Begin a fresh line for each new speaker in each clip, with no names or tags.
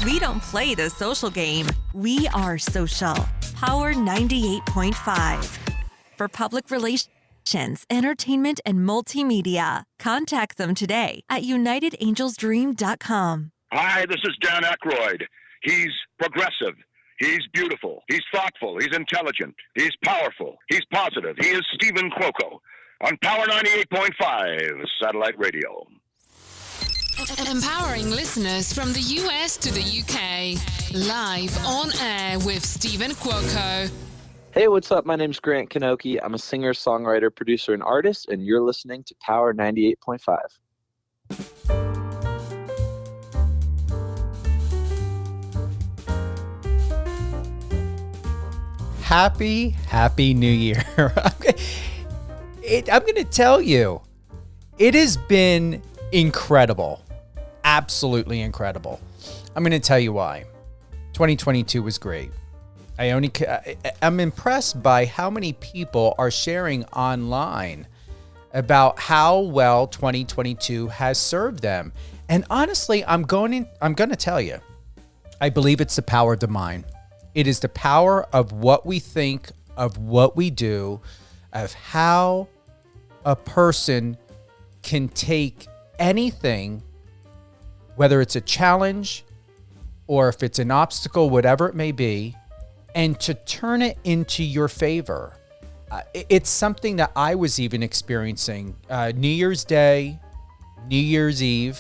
We don't play the social game. We are social. Power 98.5. For public relations, entertainment, and multimedia, contact them today at unitedangelsdream.com.
Hi, this is Dan Aykroyd. He's progressive. He's beautiful. He's thoughtful. He's intelligent. He's powerful. He's positive. He is Steven Cuoco on Power 98.5 Satellite Radio.
Empowering listeners from the US to the UK. Live on air with Steven Cuoco.
Hey, what's up? My name's Grant Kanoki. I'm a singer, songwriter, producer, and artist, and you're listening to Power 98.5.
Happy New Year. I'm going to tell you, it has been incredible. Absolutely incredible. I'm going to tell you why. 2022 was great. I'm impressed by how many people are sharing online about how well 2022 has served them. And honestly, I'm going to tell you, I believe it's the power of the mind. It is the power of what we think, of what we do, of how a person can take anything, whether it's a challenge or if it's an obstacle, whatever it may be, and to turn it into your favor. It's something that I was even experiencing. New Year's Day, New Year's Eve,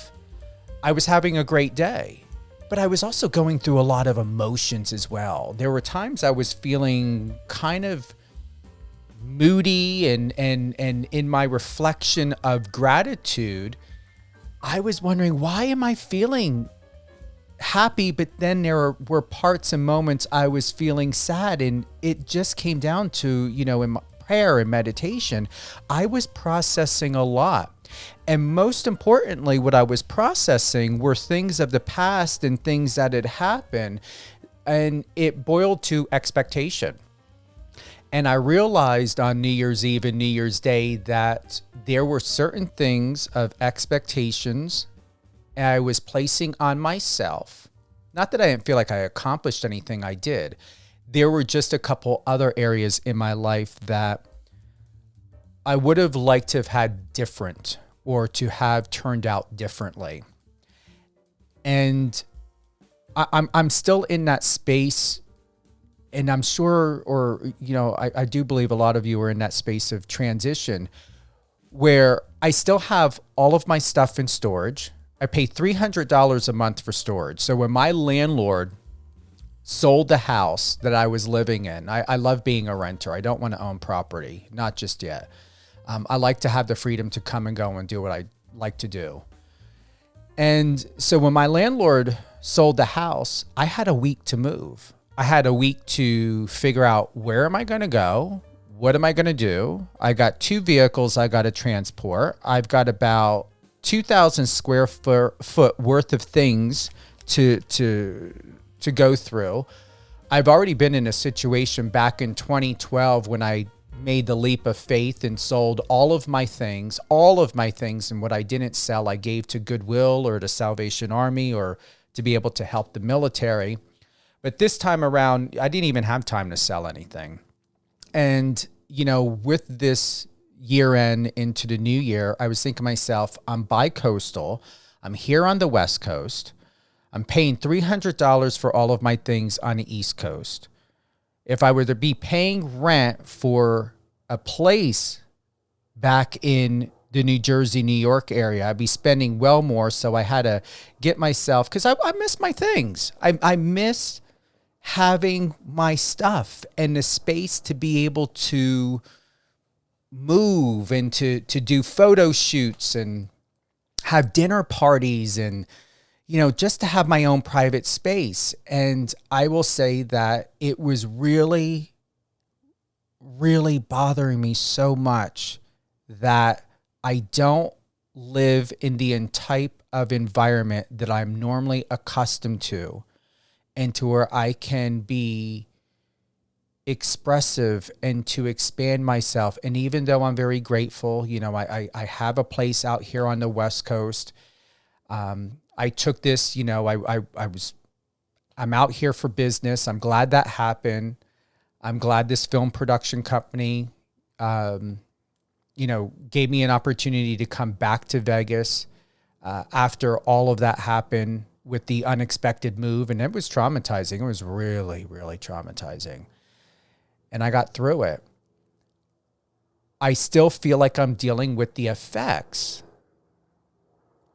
I was having a great day. But I was also going through a lot of emotions as well. There were times I was feeling kind of moody, and in my reflection of gratitude, I was wondering, why am I feeling happy? But then there were parts and moments I was feeling sad, and it just came down to, in my prayer and meditation, I was processing a lot. And most importantly, what I was processing were things of the past and things that had happened. And it boiled to expectation. And I realized on New Year's Eve and New Year's Day that there were certain things of expectations I was placing on myself. Not that I didn't feel like I accomplished anything, I did. There were just a couple other areas in my life that I would have liked to have had different, or to have turned out differently. And I'm still in that space, and I'm sure, I do believe a lot of you are in that space of transition where I still have all of my stuff in storage. I pay $300 a month for storage. So when my landlord sold the house that I was living in, I love being a renter. I don't want to own property, not just yet. I like to have the freedom to come and go and do what I like to do. And so when my landlord sold the house, I had a week to move. I had a week to figure out, where am I going to go? What am I going to do? I got 2 vehicles I got to transport. I've got about 2,000 square foot worth of things to go through. I've already been in a situation back in 2012 when I made the leap of faith and sold all of my things, and what I didn't sell, I gave to Goodwill or to Salvation Army or to be able to help the military. But this time around, I didn't even have time to sell anything. And, with this year end into the new year, I was thinking to myself, I'm bi-coastal. I'm here on the West Coast. I'm paying $300 for all of my things on the East Coast. If I were to be paying rent for a place back in the New Jersey, New York area, I'd be spending well more. So I had to get myself, because I miss my things. I miss having my stuff and the space to be able to move and to do photo shoots and have dinner parties and just to have my own private space. And I will say that it was really, really bothering me so much that I don't live in the type of environment that I'm normally accustomed to, and to where I can be expressive and to expand myself. And even though I'm very grateful, I have a place out here on the West Coast. I took this, I was I'm out here for business. I'm glad that happened. I'm glad this film production company, gave me an opportunity to come back to Vegas after all of that happened with the unexpected move. And it was traumatizing. It was really, really traumatizing. And I got through it. I still feel like I'm dealing with the effects,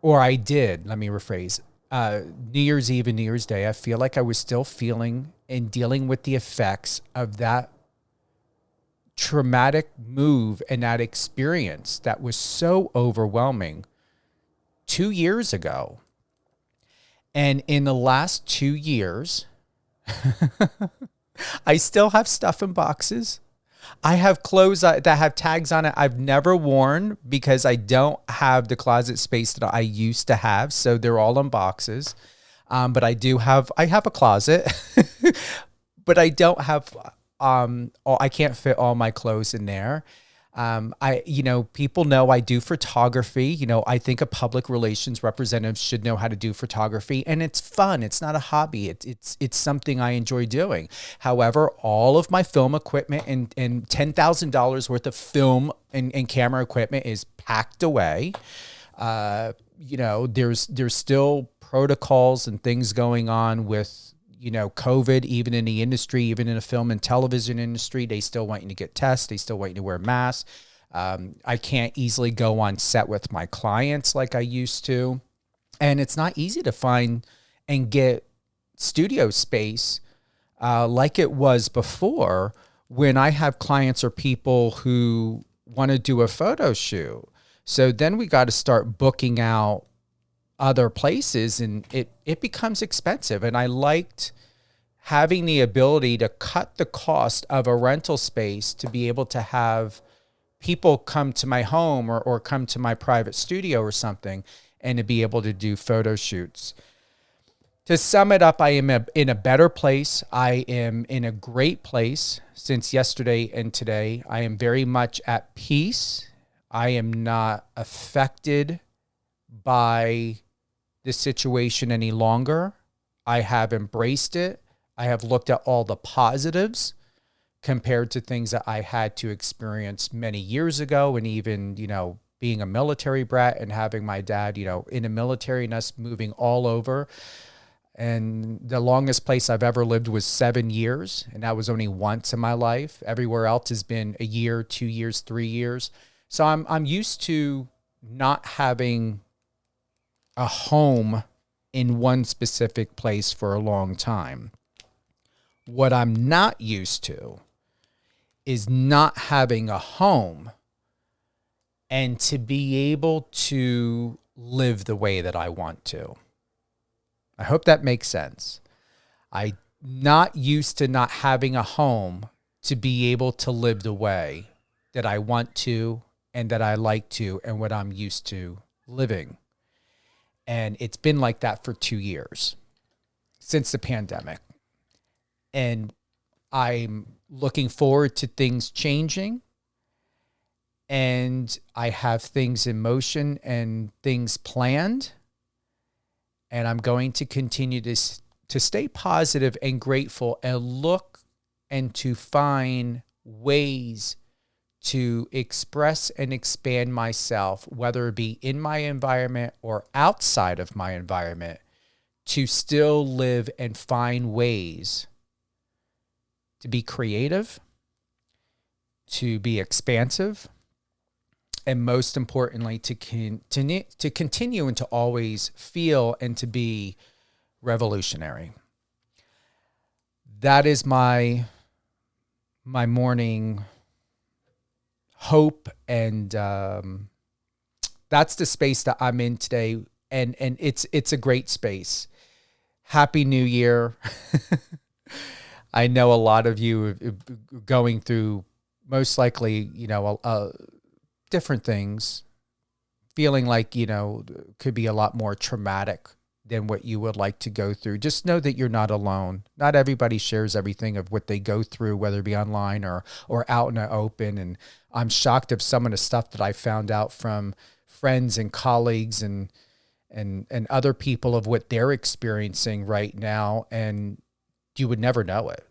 or I did, let me rephrase. New Year's Eve and New Year's Day, I feel like I was still feeling and dealing with the effects of that traumatic move and that experience that was so overwhelming 2 years ago. And in the last 2 years, I still have stuff in boxes. I have clothes that have tags on it I've never worn because I don't have the closet space that I used to have. So they're all in boxes. But I have a closet, but I don't have, I can't fit all my clothes in there. People know I do photography. I think a public relations representative should know how to do photography, and it's fun. It's not a hobby. It's something I enjoy doing. However, all of my film equipment and $10,000 worth of film and camera equipment is packed away. There's still protocols and things going on with, COVID, even in the industry, even in the film and television industry. They still want you to get tests. They still want you to wear masks. I can't easily go on set with my clients like I used to. And it's not easy to find and get studio space like it was before, when I have clients or people who want to do a photo shoot. So then we got to start booking out other places, and it becomes expensive. And I liked having the ability to cut the cost of a rental space to be able to have people come to my home or come to my private studio or something, and to be able to do photo shoots. To sum it up, I am in a better place. I am in a great place since yesterday and today. I am very much at peace. I am not affected by the situation any longer. I have embraced it. I have looked at all the positives compared to things that I had to experience many years ago. And even, being a military brat and having my dad, in the military and us moving all over. And the longest place I've ever lived was 7 years. And that was only once in my life. Everywhere else has been a year, 2 years, 3 years. So I'm used to not having a home in one specific place for a long time. What I'm not used to is not having a home and to be able to live the way that I want to. I hope that makes sense. I'm not used to not having a home to be able to live the way that I want to and that I like to and what I'm used to living. And it's been like that for 2 years since the pandemic. And I'm looking forward to things changing. And I have things in motion and things planned. And I'm going to continue to stay positive and grateful and look and to find ways to express and expand myself, whether it be in my environment or outside of my environment, to still live and find ways to be creative, to be expansive, and most importantly, to continue and to always feel and to be revolutionary. That is my morning hope, and that's the space that I'm in today, and it's a great space. Happy New Year. I know a lot of you are going through most likely, different things, feeling like, could be a lot more traumatic than what you would like to go through. Just know that you're not alone. Not everybody shares everything of what they go through, whether it be online or out in the open. And I'm shocked of some of the stuff that I found out from friends and colleagues and and other people of what they're experiencing right now, and you would never know it.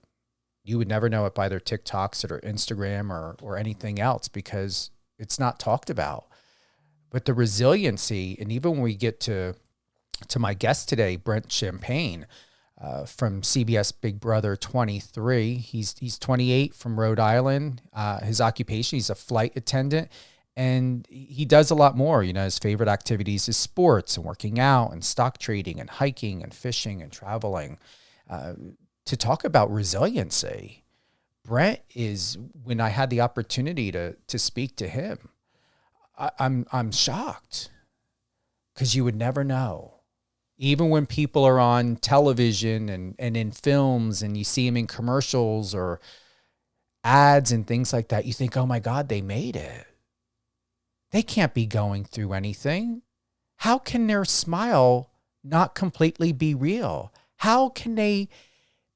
You would never know it by their TikToks or Instagram or anything else, because it's not talked about. But the resiliency, and even when we get to my guest today, Brent Champagne, from CBS Big Brother 23. He's 28 from Rhode Island. His occupation, he's a flight attendant, and he does a lot more. His favorite activities is sports and working out and stock trading and hiking and fishing and traveling. To talk about resiliency, Brent is, when I had the opportunity to speak to him, I'm shocked, because you would never know. Even when people are on television and in films, and you see them in commercials or ads and things like that, you think, oh my God, they made it. They can't be going through anything. How can their smile not completely be real? How can they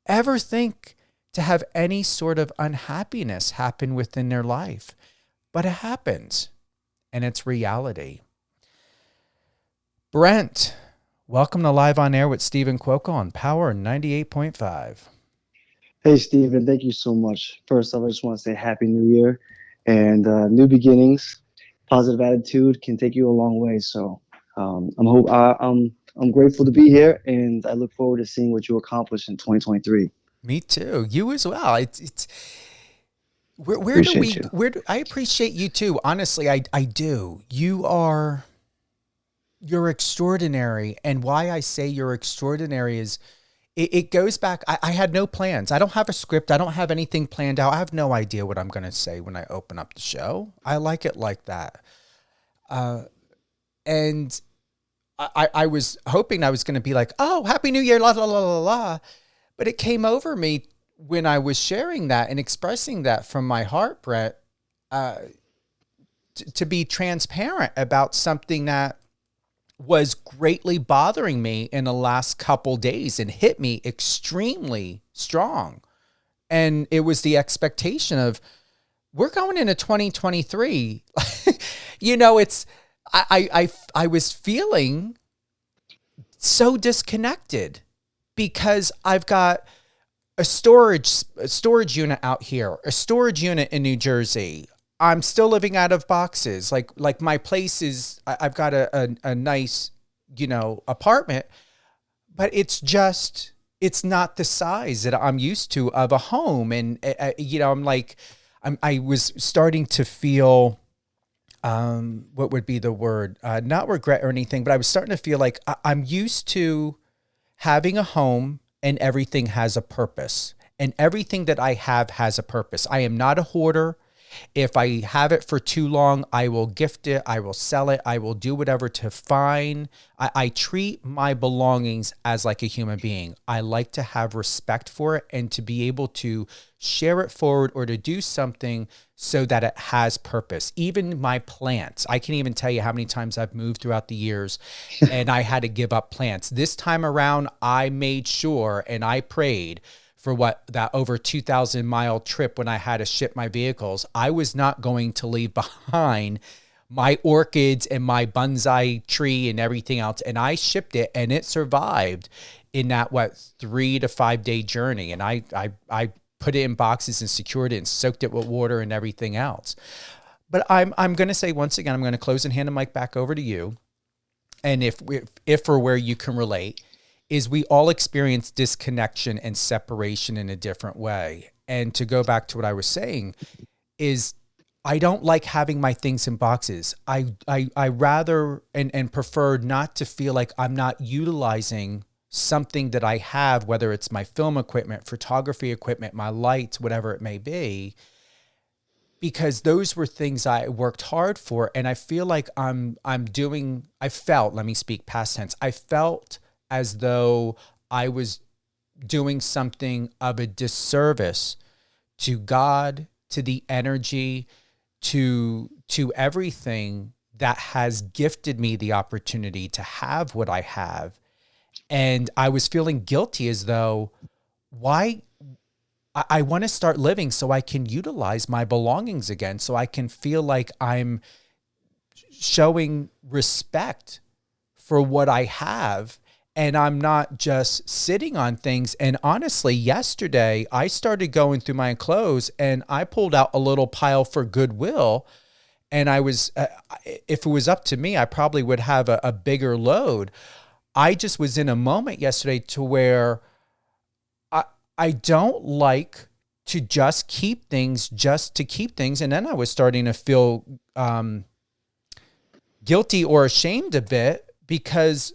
ever think to have any sort of unhappiness happen within their life? But it happens, and it's reality. Brent, welcome to Live on Air with Steven Cuoco on Power 98.5.
Hey, Steven, thank you so much. First off, I just want to say Happy New Year and new beginnings. Positive attitude can take you a long way. So I'm grateful to be here, and I look forward to seeing what you accomplish in 2023.
Me too. You as well. I appreciate you too. Honestly, I do. You're extraordinary. And why I say you're extraordinary is it goes back. I had no plans. I don't have a script. I don't have anything planned out. I have no idea what I'm going to say when I open up the show. I like it like that. And I was hoping I was going to be like, oh, Happy New Year, la, la, la, la, la. But it came over me when I was sharing that and expressing that from my heart, Brent, to be transparent about something that was greatly bothering me in the last couple days and hit me extremely strong. And it was the expectation of, we're going into 2023. I was feeling so disconnected, because I've got a storage unit out here, a storage unit in New Jersey. I'm still living out of boxes. Like my place is, I've got a nice, apartment, but it's not the size that I'm used to of a home. And, I was starting to feel, what would be the word? Not regret or anything, but I was starting to feel like I'm used to having a home and everything has a purpose, and everything that I have has a purpose. I am not a hoarder. If I have it for too long, I will gift it. I will sell it. I will do whatever to find. I treat my belongings as like a human being. I like to have respect for it and to be able to share it forward or to do something so that it has purpose. Even my plants, I can't even tell you how many times I've moved throughout the years and I had to give up plants. This time around, I made sure and I prayed for that over 2,000 mile trip when I had to ship my vehicles. I was not going to leave behind my orchids and my bonsai tree and everything else. And I shipped it, and it survived in that 3 to 5 day journey. And I put it in boxes and secured it and soaked it with water and everything else. But I'm going to say once again, I'm going to close and hand the mic back over to you. And if or where you can relate, is we all experience disconnection and separation in a different way. And to go back to what I was saying is, I don't like having my things in boxes. I rather and prefer not to feel like I'm not utilizing something that I have, whether it's my film equipment, photography equipment, my lights, whatever it may be, because those were things I worked hard for. And I feel like I felt, let me speak past tense, I felt as though I was doing something of a disservice to God, to the energy, to everything that has gifted me the opportunity to have what I have. And I was feeling guilty, as though, why? I want to start living so I can utilize my belongings again, so I can feel like I'm showing respect for what I have. And I'm not just sitting on things. And honestly, yesterday I started going through my clothes and I pulled out a little pile for Goodwill. And I was, if it was up to me, I probably would have a bigger load. I just was in a moment yesterday to where I don't like to just keep things just to keep things. And then I was starting to feel guilty or ashamed a bit because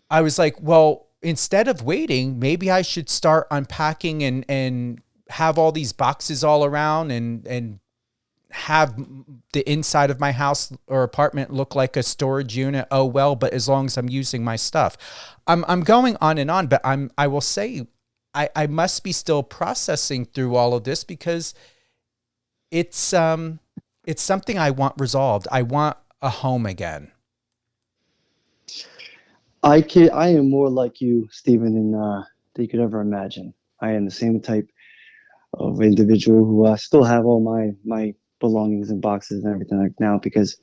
I was like, well, instead of waiting, maybe I should start unpacking and have all these boxes all around and have the inside of my house or apartment look like a storage unit. Oh, well, but as long as I'm using my stuff, I'm going on and on, but I will say I must be still processing through all of this because it's something I want resolved. I want a home again.
I am more like you, Stephen, than you could ever imagine. I am the same type of individual who still have all my belongings and boxes and everything like now because,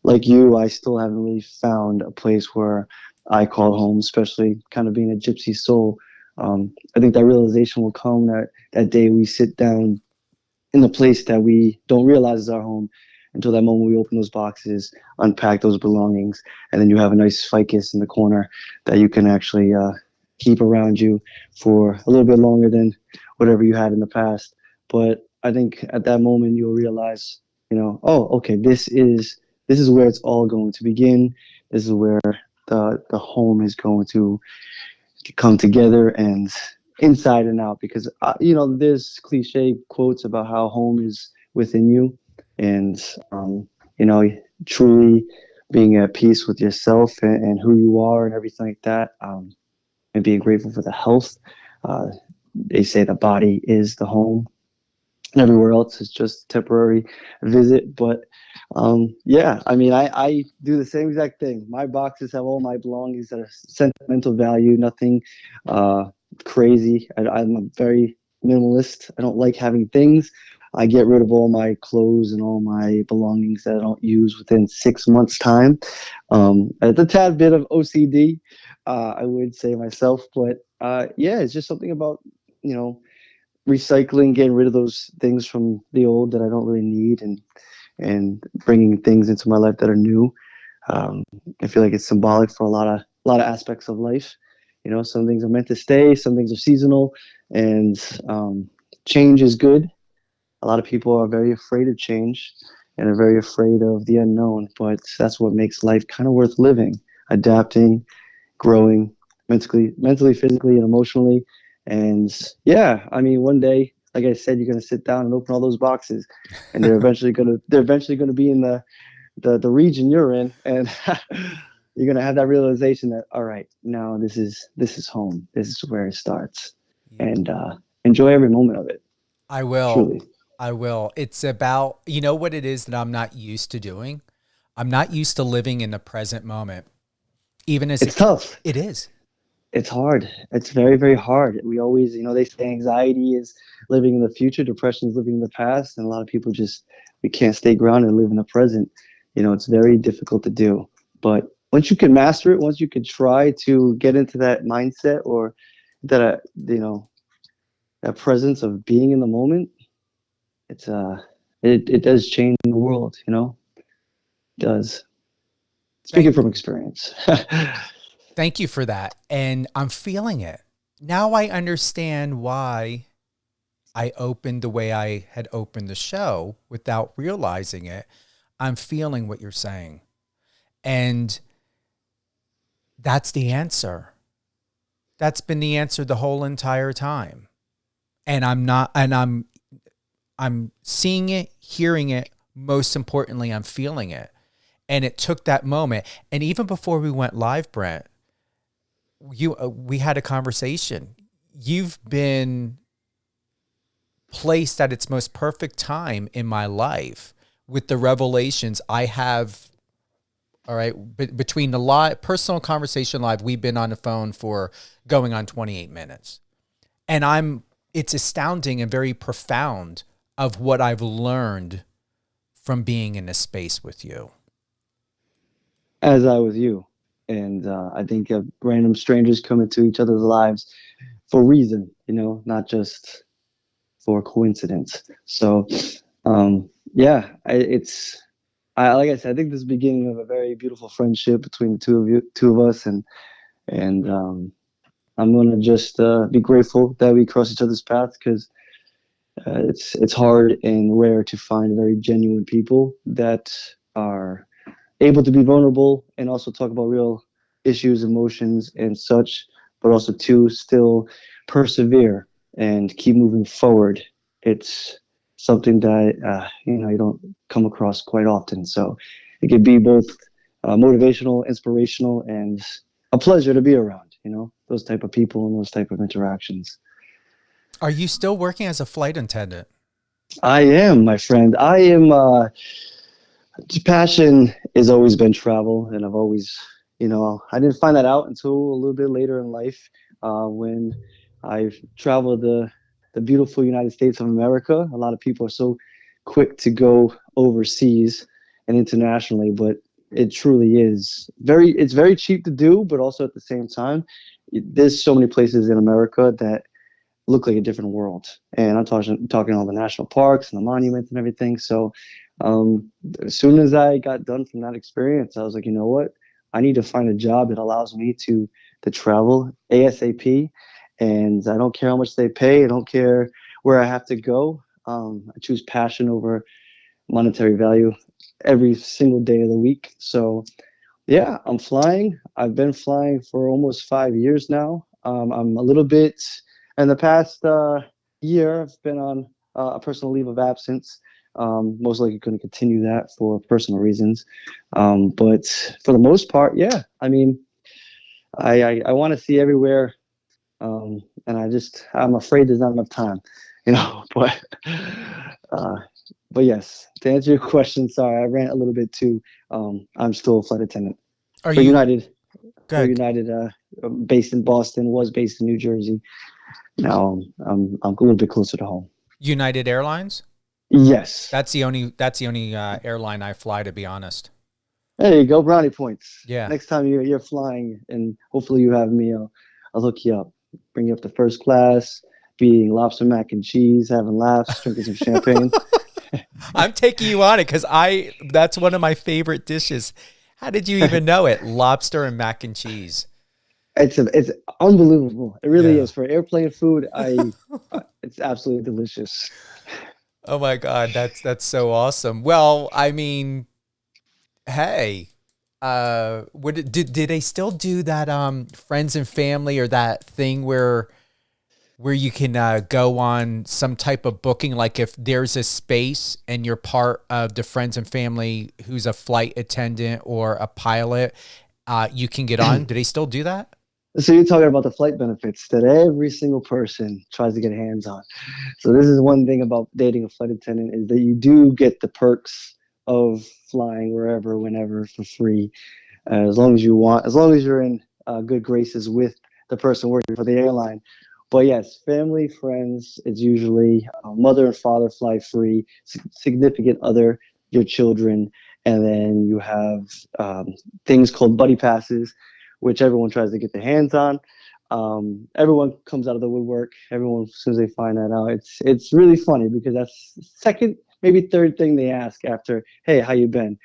like you, I still haven't really found a place where I call home, especially kind of being a gypsy soul. I think that realization will come that day we sit down in the place that we don't realize is our home until that moment we open those boxes, unpack those belongings, and then you have a nice ficus in the corner that you can actually keep around you for a little bit longer than whatever you had in the past. But I think at that moment you'll realize, oh, okay, this is where it's all going to begin. This is where the home is going to come together and inside and out because, there's cliche quotes about how home is within you. And, truly being at peace with yourself and who you are and everything like that, and being grateful for the health. They say the body is the home and everywhere else is just a temporary visit. But I do the same exact thing. My boxes have all my belongings that are sentimental value, nothing crazy. I'm very minimalist. I don't like having things. I get rid of all my clothes and all my belongings that I don't use within 6 months' time. It's a tad bit of OCD, I would say myself, but it's just something about recycling, getting rid of those things from the old that I don't really need, and bringing things into my life that are new. I feel like it's symbolic for a lot of aspects of life. Some things are meant to stay, some things are seasonal, and change is good. A lot of people are very afraid of change and are very afraid of the unknown, but that's what makes life kind of worth living, adapting, growing mentally, physically, and emotionally. And one day, like I said, you're going to sit down and open all those boxes, and they're eventually going to be in the region you're in, and you're going to have that realization that, all right, now this is home. This is where it starts, and enjoy every moment of it.
I will.
Truly.
I will. It's about, what it is that I'm not used to doing? I'm not used to living in the present moment. Even as
it's tough.
It is.
It's hard. It's very, very hard. We always, they say anxiety is living in the future, depression is living in the past. And a lot of people we can't stay grounded and live in the present. It's very difficult to do. But once you can master it, once you can try to get into that mindset or that, that presence of being in the moment, it does change the world, it does. Speaking from experience.
Thank you for that. And I'm feeling it. Now I understand why I opened the way I had opened the show without realizing it. I'm feeling what you're saying. And that's the answer. That's been the answer the whole entire time. And I'm seeing it, hearing it. Most importantly, I'm feeling it. And it took that moment. And even before we went live, Brent, we had a conversation. You've been placed at its most perfect time in my life with the revelations I have. All right. Between the live personal conversation live, we've been on the phone for going on 28 minutes. And it's astounding and very profound of what I've learned from being in a space with you.
As I with you. And I think random strangers come into each other's lives for a reason, not just for coincidence. So, yeah, like I said, I think this is the beginning of a very beautiful friendship between the two of us, and I'm gonna just be grateful that we cross each other's paths because it's hard and rare to find very genuine people that are able to be vulnerable and also talk about real issues, emotions, and such, but also to still persevere and keep moving forward. It's something that you don't come across quite often. So it could be both motivational, inspirational, and a pleasure to be around. Those type of people and those type of interactions.
Are you still working as a flight attendant?
I am, my friend. I am. Passion has always been travel, and I've always, I didn't find that out until a little bit later in life, when I've traveled the beautiful United States of America. A lot of people are so quick to go overseas and internationally, but it truly is it's very cheap to do, but also at the same time, there's so many places in America that look like a different world. And I'm talking all the national parks and the monuments and everything. So as soon as I got done from that experience, I was like, you know what? I need to find a job that allows me to travel ASAP. And I don't care how much they pay. I don't care where I have to go. I choose passion over monetary value every single day of the week. So yeah, I'm flying. I've been flying for almost 5 years now. I'm a little bit in the past year. I've been on a personal leave of absence. Most likely going to continue that for personal reasons. But for the most part, yeah. I mean, I want to see everywhere, and I'm afraid there's not enough time, But uh, but yes, to answer your question, sorry, I ran a little bit too. I'm still a flight attendant
Are
for
you
United. For
good?
United, based in Boston, was based in New Jersey. Now I'm a little bit closer to home.
United Airlines?
Yes.
That's the only airline I fly, to be honest.
There you go, brownie points.
Yeah.
Next time you're flying, and hopefully you have me, I'll hook you up, bring you up to first class, be eating lobster mac and cheese, having laughs, drinking some champagne.
I'm taking you on it because that's one of my favorite dishes. How did you even know it? Lobster and mac and cheese.
It's unbelievable. It really
Yeah.
is for airplane food. It's absolutely delicious.
Oh my God, that's so awesome. Well, I mean, hey, did they still do that friends and family or that thing where you can go on some type of booking, like if there's a space and you're part of the friends and family who's a flight attendant or a pilot, you can get on. Do they still do that?
So you're talking about the flight benefits that every single person tries to get hands on. So this is one thing about dating a flight attendant is that you do get the perks of flying wherever, whenever for free, as long as you want, as long as you're in good graces with the person working for the airline. But yes, family, friends, it's usually mother and father fly free, significant other, your children, and then you have things called buddy passes, which everyone tries to get their hands on. Everyone comes out of the woodwork. Everyone, as soon as they find that out, it's really funny because that's the second, maybe third thing they ask after, "Hey, how you been?"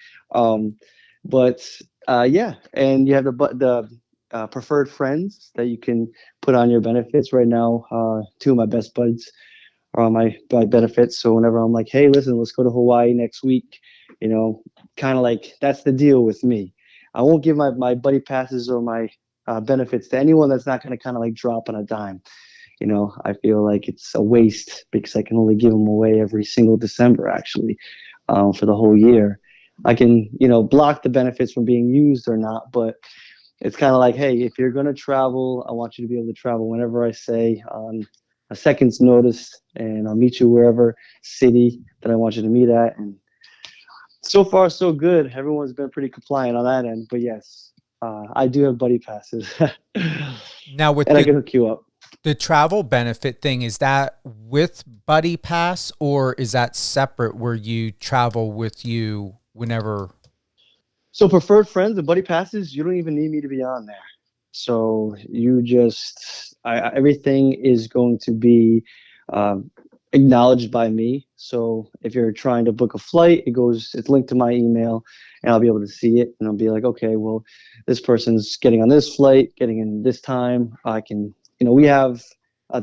But yeah, and you have the preferred friends that you can put on your benefits. Right now, two of my best buds are on my benefits. So whenever I'm like, "Hey, listen, let's go to Hawaii next week," kind of like that's the deal with me. I won't give my buddy passes or my benefits to anyone that's not going to kind of like drop on a dime. I feel like it's a waste because I can only give them away every single December, actually, for the whole year. I can, block the benefits from being used or not, but it's kind of like, hey, if you're going to travel, I want you to be able to travel whenever I say on a second's notice, and I'll meet you wherever city that I want you to meet at. And so far, so good. Everyone's been pretty compliant on that end. But yes, I do have buddy passes,
Now with
and I can hook you up.
the travel benefit thing, is that with buddy pass or is that separate where you travel with you whenever?
So preferred friends and buddy passes, you don't even need me to be on there. So you just, everything is going to be um, acknowledged by me. So if you're trying to book a flight, it's linked to my email, and I'll be able to see it, and I'll be like, okay, well, this person's getting on this flight, getting in this time. I can, we have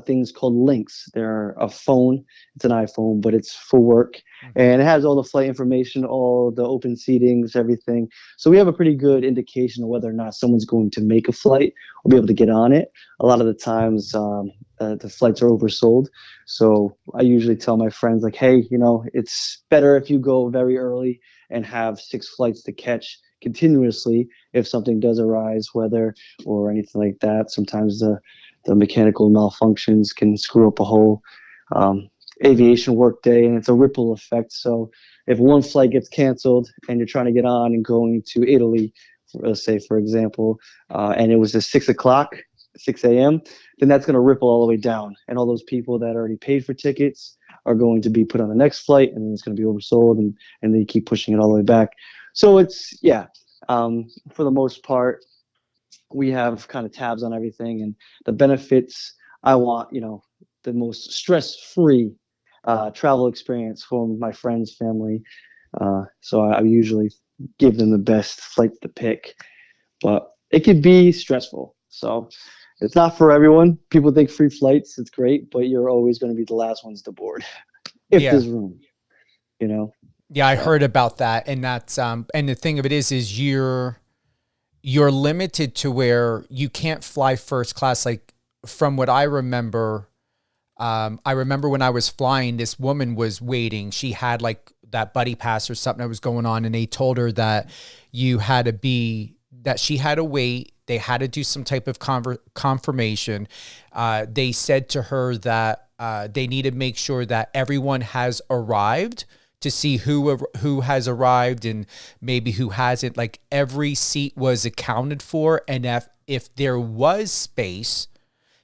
things called links. They're a phone. It's an iPhone, but it's for work, and it has all the flight information, all the open seatings, everything. So we have a pretty good indication of whether or not someone's going to make a flight or be able to get on it. A lot of the times, the flights are oversold. So I usually tell my friends, like, hey, it's better if you go very early and have 6 flights to catch continuously if something does arise, weather or anything like that. Sometimes the mechanical malfunctions can screw up a whole aviation workday, and it's a ripple effect. So if one flight gets canceled and you're trying to get on and going to Italy, let's say, for example, and it was at 6 o'clock, 6 a.m., then that's going to ripple all the way down. And all those people that already paid for tickets are going to be put on the next flight, and then it's going to be oversold, and they keep pushing it all the way back. So it's, for the most part, we have kind of tabs on everything, and the benefits. I want, the most stress-free travel experience for my friends, family. So I usually give them the best flights to pick, but it could be stressful. So it's not for everyone. People think free flights, it's great, but you're always going to be the last ones to board if there's room,
Yeah, I heard about that, and that's and the thing of it is you're limited to where you can't fly first class. Like from what I remember when I was flying, this woman was waiting. She had like that buddy pass or something that was going on, and they told her that she had to wait. They had to do some type of confirmation. They said to her that they need to make sure that everyone has arrived to see who has arrived and maybe who hasn't. Like every seat was accounted for, and if there was space,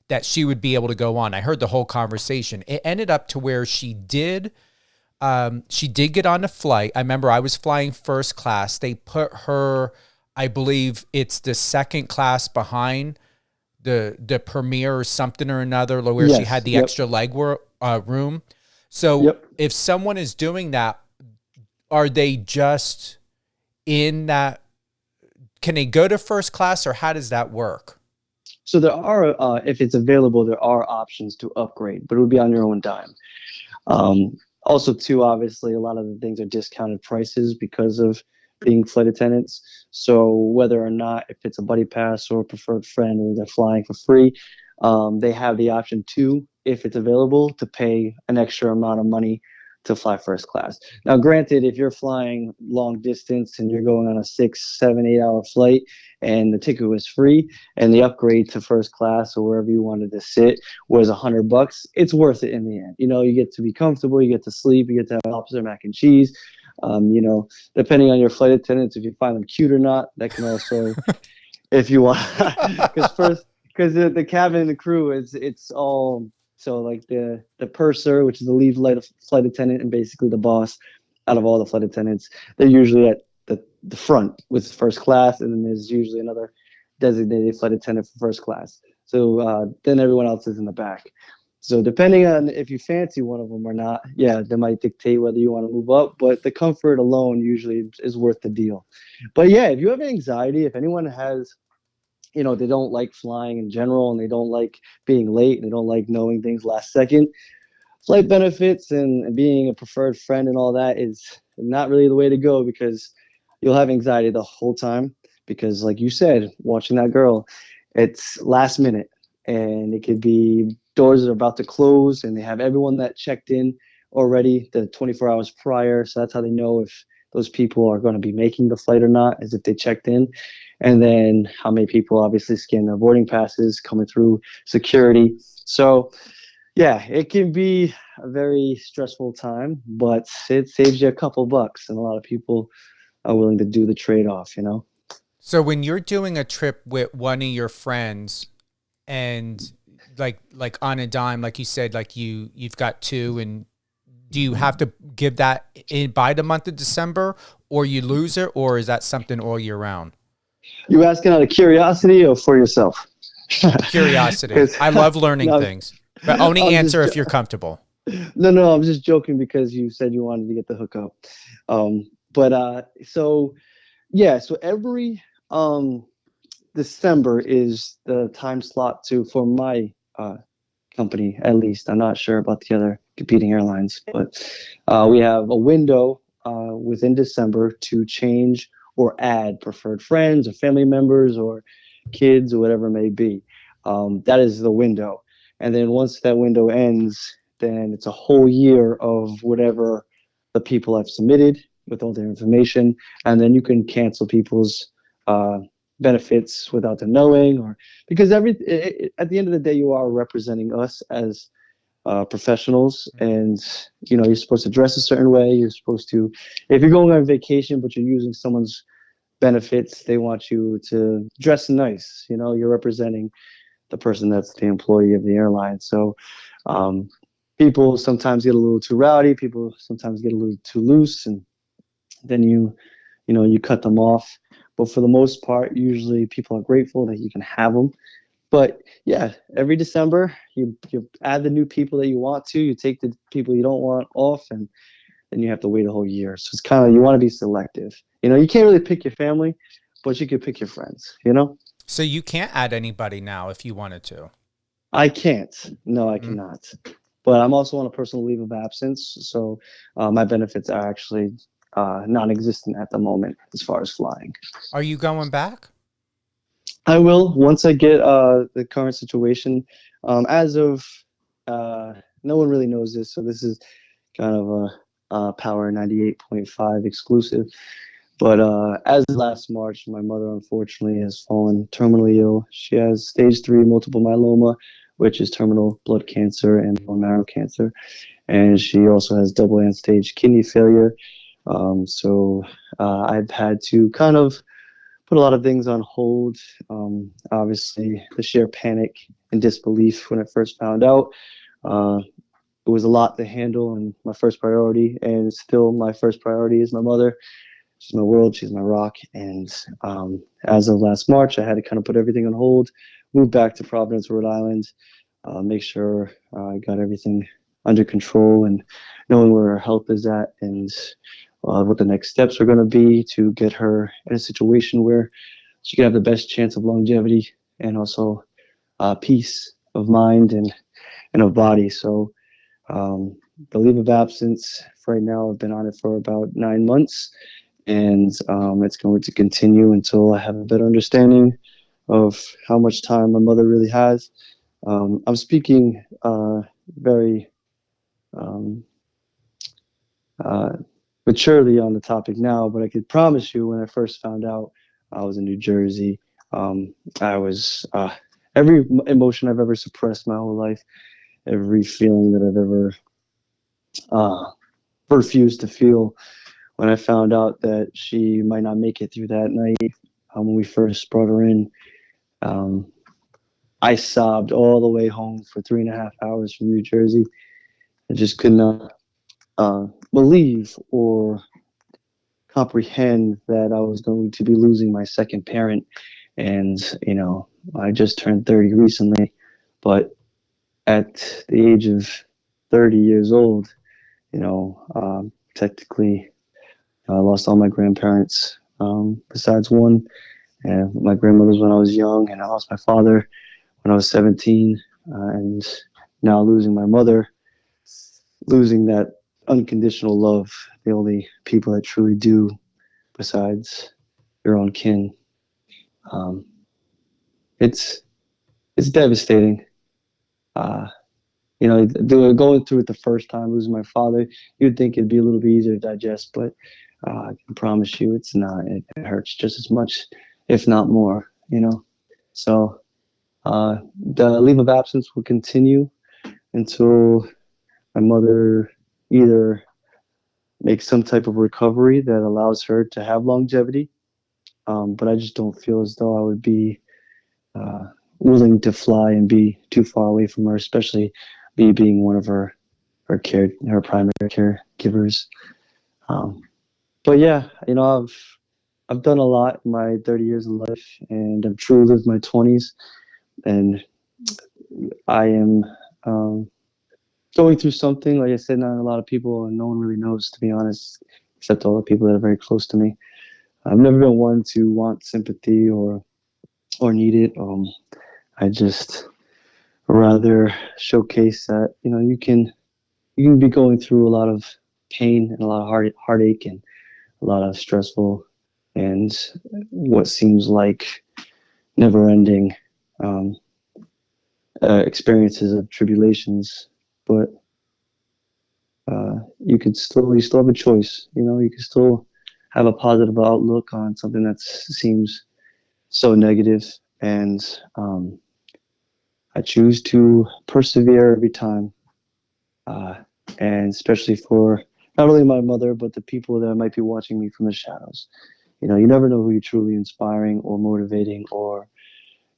that she would be able to go on. I heard the whole conversation. It ended up to where she did get on a flight. I remember I was flying first class. They put her, I believe it's the second class behind the premier or something or another, where she had the extra leg room. So if someone is doing that, are they just in that? Can they go to first class, or how does that work?
So there are, if it's available, there are options to upgrade, but it would be on your own dime. Also, too, obviously, a lot of the things are discounted prices because of being flight attendants. So whether or not, if it's a buddy pass or a preferred friend, or they're flying for free, they have the option too, if it's available, to pay an extra amount of money to fly first class. Now, granted, if you're flying long distance and you're going on a 6, 7, 8 hour flight and the ticket was free and the upgrade to first class or wherever you wanted to sit was $100, it's worth it in the end. You get to be comfortable, you get to sleep, you get to have lobster mac and cheese. Depending on your flight attendants, if you find them cute or not, that can also, if you want, because the cabin and the crew it's all. So like the purser, which is the lead flight attendant and basically the boss out of all the flight attendants, they're usually at the front with first class, and then there's usually another designated flight attendant for first class. So then everyone else is in the back. So depending on if you fancy one of them or not, they might dictate whether you want to move up, but the comfort alone usually is worth the deal. But if you have anxiety, if anyone has, they don't like flying in general, and they don't like being late, and they don't like knowing things last second, flight benefits and being a preferred friend and all that is not really the way to go, because you'll have anxiety the whole time. Because like you said, watching that girl, it's last minute, and it could be doors are about to close, and they have everyone that checked in already the 24 hours prior. So that's how they know if those people are going to be making the flight or not, is if they checked in. And then how many people obviously scan their boarding passes coming through security. So it can be a very stressful time, but it saves you a couple bucks, and a lot of people are willing to do the trade-off,
So when you're doing a trip with one of your friends, and like on a dime, like you said, like you've got two, and do you have to give that in by the month of December, or you lose it, or is that something all year round?
You asking out of curiosity or for yourself?
Curiosity.
'Cause-
I love learning
No,
things, but only
I'm
answer
just
if you're comfortable.
no, I'm just joking because you said you wanted to get the hookup. So yeah, so every December is the time slot for my company, at least. I'm not sure about the other competing airlines, but we have a window within December to change or add preferred friends or family members or kids or whatever it may be. That is the window. And then once that window ends, then it's a whole year of whatever the people have submitted with all their information. And then you can cancel people's benefits without them knowing, or because at the end of the day, you are representing us as professionals, and you're supposed to dress a certain way. You're supposed to, if you're going on vacation but you're using someone's benefits, they want you to dress nice. You're representing the person that's the employee of the airline. So people sometimes get a little too rowdy. People sometimes get a little too loose, and then you cut them off. But for the most part, usually people are grateful that you can have them. But yeah, every December, you add the new people that you want to, you take the people you don't want off, and then you have to wait a whole year. So it's kind of, you want to be selective. You can't really pick your family, but you can pick your friends,
So you can't add anybody now if you wanted to.
I can't. No, I cannot. But I'm also on a personal leave of absence. So my benefits are actually non-existent at the moment as far as flying.
Are you going back?
I will once I get the current situation. As of no one really knows this, so this is kind of a Power 98.5 exclusive. But as of last March, my mother unfortunately has fallen terminally ill. She has stage 3 multiple myeloma, which is terminal blood cancer and bone marrow cancer, and she also has double end stage kidney failure. So I've had to kind of put a lot of things on hold. Obviously, the sheer panic and disbelief when I first found out. It was a lot to handle, and my first priority, and still my first priority, is my mother. She's my world. She's my rock. And as of last March, I had to kind of put everything on hold, move back to Providence, Rhode Island, make sure I got everything under control and knowing where her health is at, and what the next steps are going to be to get her in a situation where she can have the best chance of longevity and also peace of mind and of body. So the leave of absence for right now, I've been on it for about 9 months, and it's going to continue until I have a better understanding of how much time my mother really has. I'm speaking very maturely on the topic now, but I could promise you when I first found out, I was in New Jersey. I was every emotion I've ever suppressed my whole life, every feeling that I've ever refused to feel. When I found out that she might not make it through that night, when we first brought her in, I sobbed all the way home for 3.5 hours from New Jersey. I just could not believe or comprehend that I was going to be losing my second parent. And, I just turned 30 recently, but at the age of 30 years old, technically, I lost all my grandparents besides one. And my grandmother's when I was young, and I lost my father when I was 17. And now losing my mother, losing that unconditional love, the only people that truly do besides your own kin. It's devastating. Going through it the first time, losing my father, you'd think it'd be a little bit easier to digest, but I can promise you it's not. It hurts just as much, if not more, So the leave of absence will continue until my mother either makes some type of recovery that allows her to have longevity. But I just don't feel as though I would be willing to fly and be too far away from her, especially me being one of her her primary caregivers. But yeah, I've done a lot in my 30 years of life, and I've truly lived my 20s, and I am going through something. Like I said, not a lot of people, and no one really knows, to be honest, except all the people that are very close to me. I've never been one to want sympathy or need it. I just rather showcase that you can be going through a lot of pain and a lot of heartache and a lot of stressful and what seems like never ending um, experiences of tribulations, but you still have a choice. You can still have a positive outlook on something that seems so negative, and I choose to persevere every time, uh, and especially for not only my mother but the people that might be watching me from the shadows. You never know who you're truly inspiring or motivating or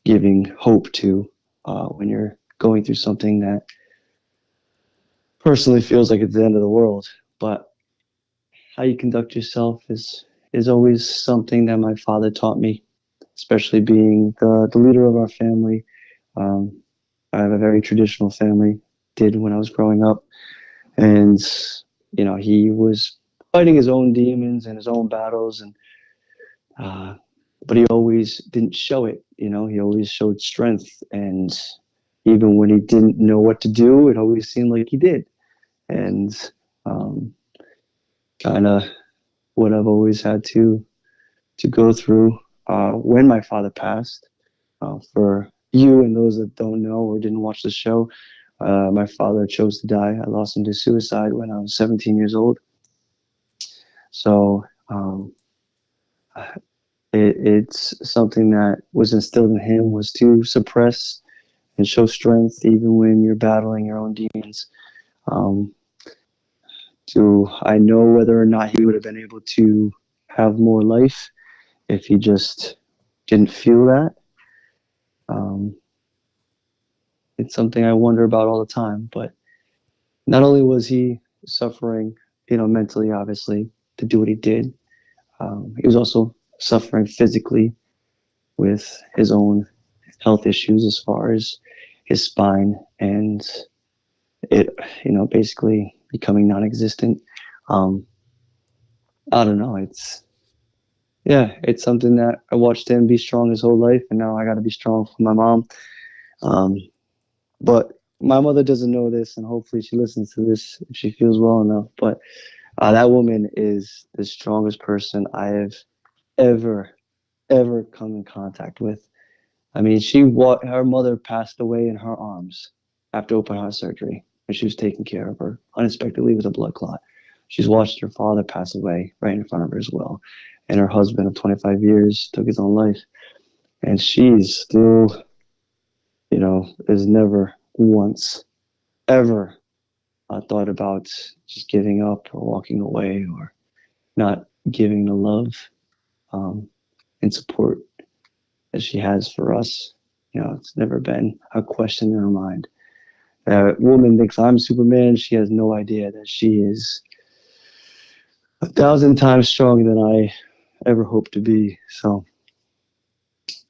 giving hope to when you're going through something that personally feels like it's the end of the world. But how you conduct yourself is always something that my father taught me, especially being the leader of our family. Um, I have a very traditional family, did when I was growing up. And, he was fighting his own demons and his own battles. Uh, but he always didn't show it. He always showed strength. And even when he didn't know what to do, it always seemed like he did. And um, kind of what I've always had to go through when my father passed. For you and those that don't know or didn't watch the show, my father chose to die. I lost him to suicide when I was 17 years old. So it's something that was instilled in him, was to suppress and show strength even when you're battling your own demons. Um, I know whether or not he would have been able to have more life if he just didn't feel that. Um, it's something I wonder about all the time. But not only was he suffering, mentally, obviously, to do what he did, he was also suffering physically with his own health issues as far as his spine and it, basically becoming non-existent. Um, I don't know. It's something that I watched him be strong his whole life, and now I got to be strong for my mom. Um, but my mother doesn't know this, and hopefully she listens to this if she feels well enough. But that woman is the strongest person I have ever, ever come in contact with. I mean, her mother passed away in her arms after open heart surgery, and she was taking care of her unexpectedly with a blood clot. She's watched her father pass away right in front of her as well, and her husband of 25 years took his own life. And she's still, has never once ever thought about just giving up or walking away or not giving the love um, and support that she has for us. It's never been a question in her mind. That woman thinks I'm Superman. She has no idea that she is 1,000 times stronger than I ever hoped to be. So,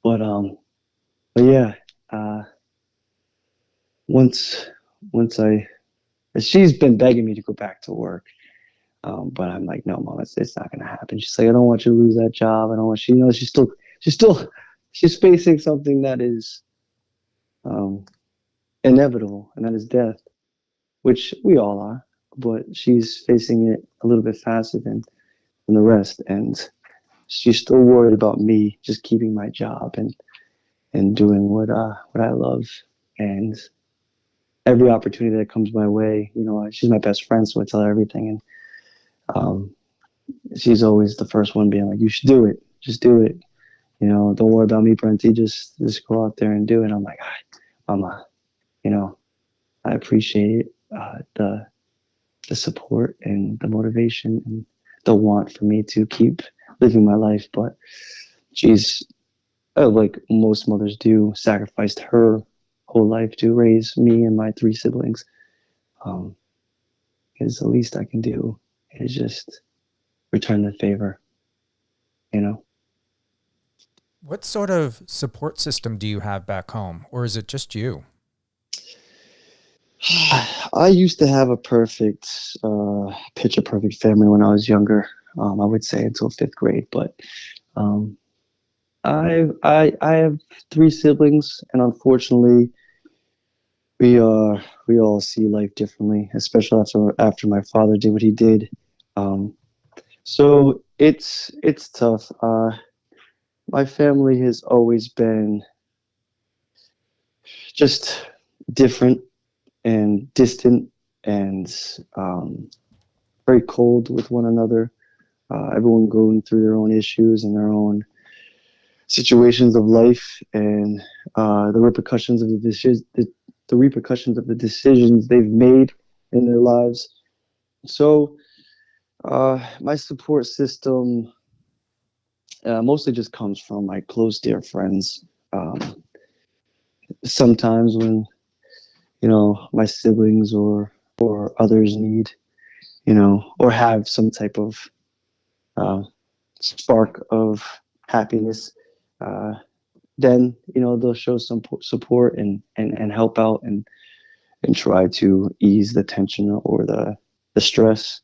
but yeah. Uh, once, once she's been begging me to go back to work. But I'm like, no, mom, it's not gonna happen. She's like, I don't want you to lose that job. I don't want she's facing something that is inevitable, and that is death, which we all are. But she's facing it a little bit faster than the rest, and she's still worried about me just keeping my job and doing what I love. And every opportunity that comes my way, she's my best friend, so I tell her everything. And she's always the first one being like, you should do it. Just do it. Don't worry about me, Brent. Just go out there and do it. I'm like, Mama, I appreciate the support and the motivation and the want for me to keep living my life. But she's, like most mothers do, sacrificed her whole life to raise me and my three siblings. because the least I can do is just return the favor, you know?
What sort of support system do you have back home, or is it just you?
I used to have a picture perfect family when I was younger. I would say until fifth grade, but um, I have three siblings, and unfortunately, we all see life differently, especially after my father did what he did. Um, so it's tough. My family has always been just different and distant and very cold with one another. Everyone going through their own issues and their own situations of life, and the repercussions of the repercussions of the decisions they've made in their lives. So my support system mostly just comes from my close dear friends. Sometimes when my siblings or others need or have some type of uh, spark of happiness, uh, then they'll show some support and help out and try to ease the tension or the stress.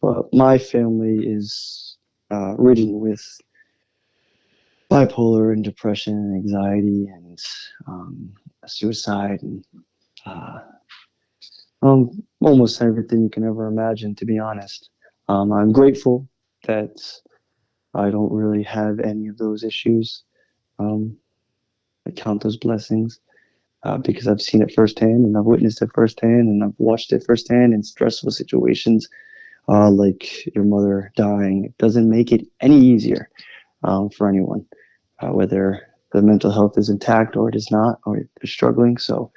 But my family is ridden with bipolar and depression and anxiety and suicide and uh, almost everything you can ever imagine, to be honest. I'm grateful that I don't really have any of those issues. Um, I count those blessings because I've seen it firsthand and I've witnessed it firsthand and I've watched it firsthand in stressful situations like your mother dying. It doesn't make it any easier for anyone, whether the mental health is intact or it is not, or they're struggling. So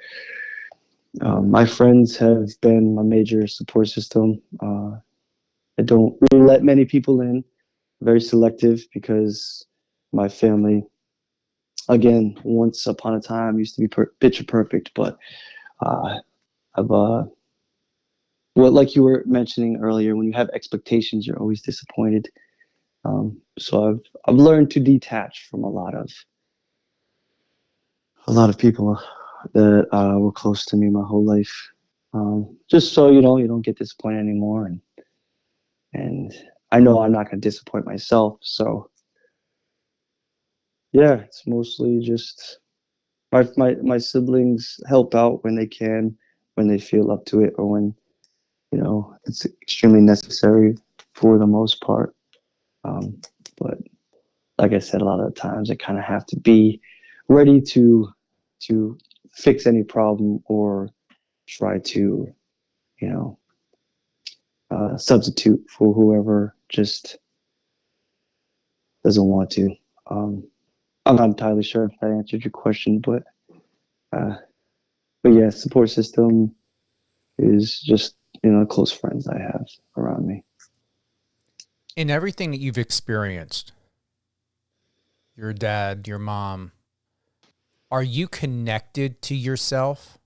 my friends have been my major support system. I don't really let many people in, very selective because my family, again, once upon a time used to be picture perfect, but uh, I've well, like you were mentioning earlier, when you have expectations, you're always disappointed. So I've learned to detach from a lot of people that were close to me my whole life, just so you don't get disappointed anymore, and I know I'm not going to disappoint myself. So yeah, it's mostly just my siblings help out when they can, when they feel up to it, or when it's extremely necessary for the most part. But like I said, a lot of the times I kind of have to be ready to fix any problem or try to you know substitute for whoever just doesn't want to. Um, I'm not entirely sure if that answered your question, uh, but yeah, support system is just close friends I have around me.
In everything that you've experienced, your dad, your mom, are you connected to yourself,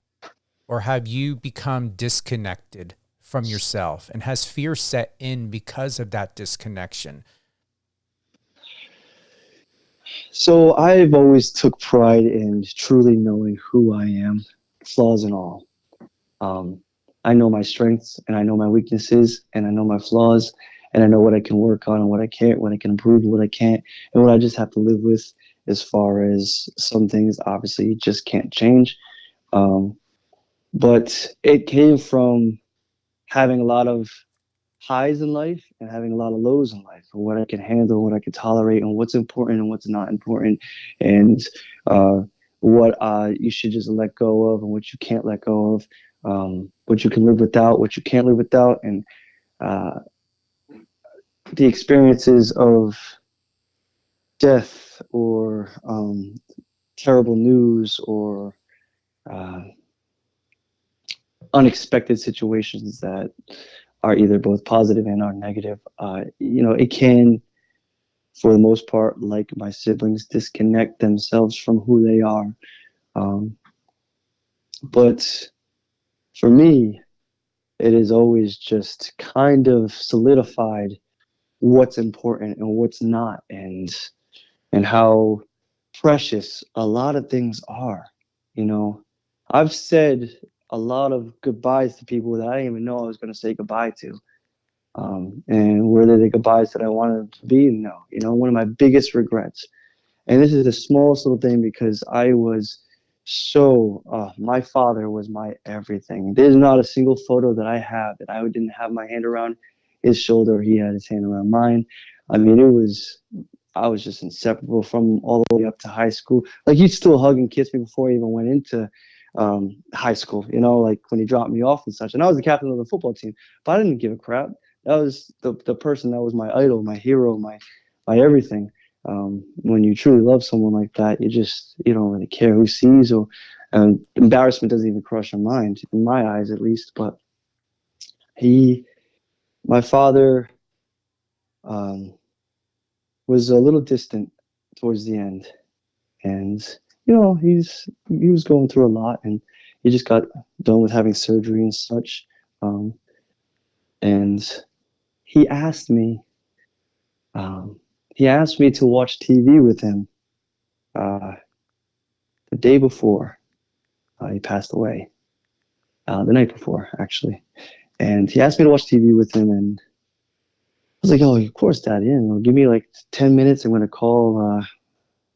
or have you become disconnected from yourself? And has fear set in because of that disconnection?
So I've always took pride in truly knowing who I am, flaws and all. Um, I know my strengths and I know my weaknesses and I know my flaws and I know what I can work on and what I can't, what I can improve, what I can't, and what I just have to live with. As far as some things, obviously, you just can't change. Um, but it came from having a lot of highs in life and having a lot of lows in life, and what I can handle, what I can tolerate, and what's important and what's not important, and uh, what you should just let go of and what you can't let go of, what you can live without, what you can't live without, and uh, the experiences of death or terrible news or uh, unexpected situations that are either both positive and are negative. It can, for the most part, like my siblings, disconnect themselves from who they are. But for me, it has always just kind of solidified what's important and what's not, and how precious a lot of things are. You know, I've said a lot of goodbyes to people that I didn't even know I was going to say goodbye to. And were they the goodbyes that I wanted to be? No. You know, one of my biggest regrets. And this is the smallest little thing because I was my father was my everything. There's not a single photo that I have that I didn't have my hand around his shoulder. He had his hand around mine. I mean, I was just inseparable from all the way up to high school. Like, he'd still hug and kiss me before I even went into high school, you know, like when he dropped me off and such. And I was the captain of the football team, but I didn't give a crap. That was the person that was my idol, my hero, my everything. When you truly love someone like that, you don't really care who sees, or embarrassment doesn't even cross your mind, in my eyes at least. But my father, was a little distant towards the end, and you know, he was going through a lot, and he just got done with having surgery and such, and he asked me to watch TV with him the day before he passed away, the night before actually, and he asked me to watch TV with him, and I was like, oh, of course, Dad. Yeah, give me like 10 minutes. I'm going to call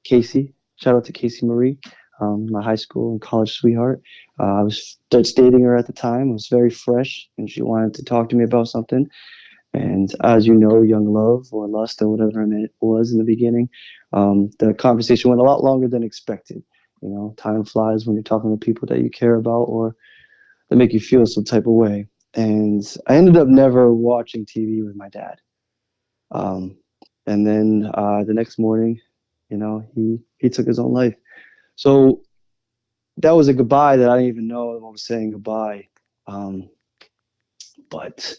Casey. Shout out to Casey Marie, my high school and college sweetheart. I was dating her at the time. I was very fresh, and she wanted to talk to me about something. And as you know, young love or lust or whatever it was in the beginning, the conversation went a lot longer than expected. You know, time flies when you're talking to people that you care about or that make you feel some type of way. And I ended up never watching TV with my dad. And then the next morning, you know, he took his own life. So that was a goodbye that I didn't even know I was saying goodbye. But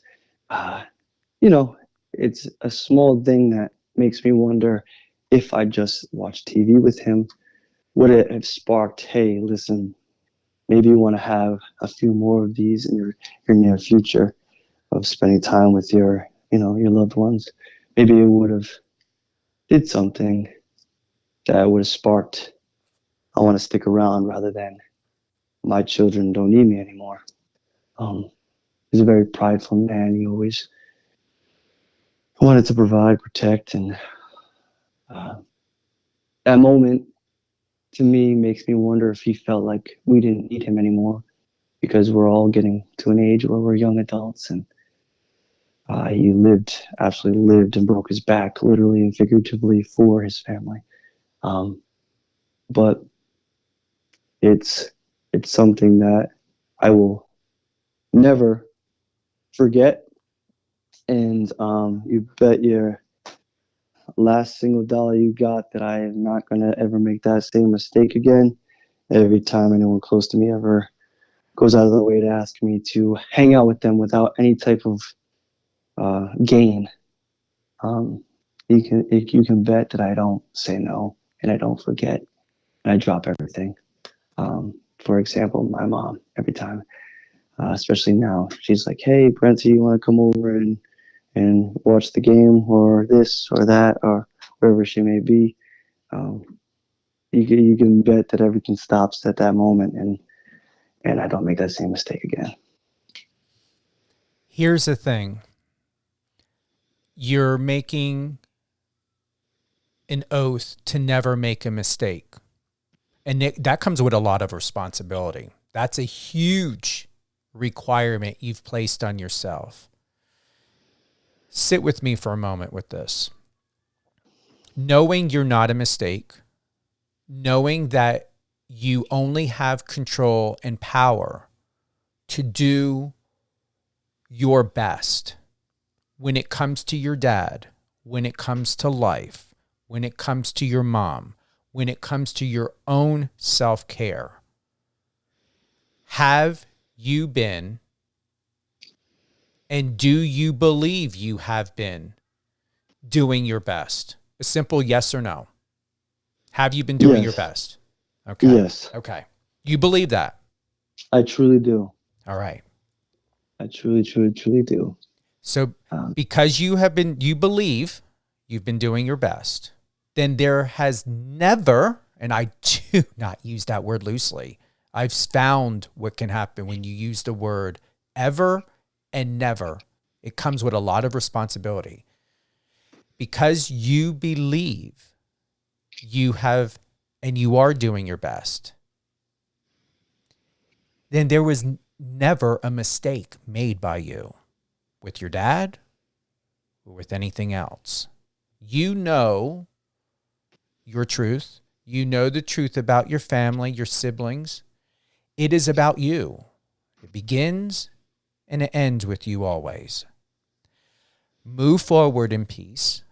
you know, it's a small thing that makes me wonder if I just watched TV with him, would it have sparked, hey, listen, maybe you want to have a few more of these in your near future of spending time with your loved ones. Maybe it would have did something that would have sparked, I want to stick around rather than my children don't need me anymore. He's a very prideful man. He always wanted to provide, protect, and that moment to me makes me wonder if he felt like we didn't need him anymore because we're all getting to an age where we're young adults, and he absolutely lived and broke his back literally and figuratively for his family. But it's something that I will never forget. And you bet your last single dollar you got that I am not going to ever make that same mistake again. Every time anyone close to me ever goes out of the way to ask me to hang out with them without any type of gain, you can bet that I don't say no, and I don't forget, and I drop everything. For example, my mom, every time, especially now, she's like, hey, Brent, do you want to come over and watch the game or this or that or wherever she may be? You can bet that everything stops at that moment, and I don't make that same mistake again.
Here's the thing. You're making an oath to never make a mistake. And that comes with a lot of responsibility. That's a huge requirement you've placed on yourself. Sit with me for a moment with this. Knowing you're not a mistake, knowing that you only have control and power to do your best when it comes to your dad, when it comes to life, when it comes to your mom, when it comes to your own self-care. Have you been, and do you believe you have been, doing your best? A simple yes or no. Have you been doing your best? Okay.
Yes.
Okay. You believe that?
I truly do.
All right.
I truly, truly, truly do.
So
Um,
because you believe you've been doing your best, then there has never, and I do not use that word loosely, I've found what can happen when you use the word ever and never. It comes with a lot of responsibility. Because you believe you have and you are doing your best, then there was never a mistake made by you with your dad or with anything else. You know your truth. You know the truth about your family, your siblings. It is about you. It begins and it ends with you always. Move forward in peace.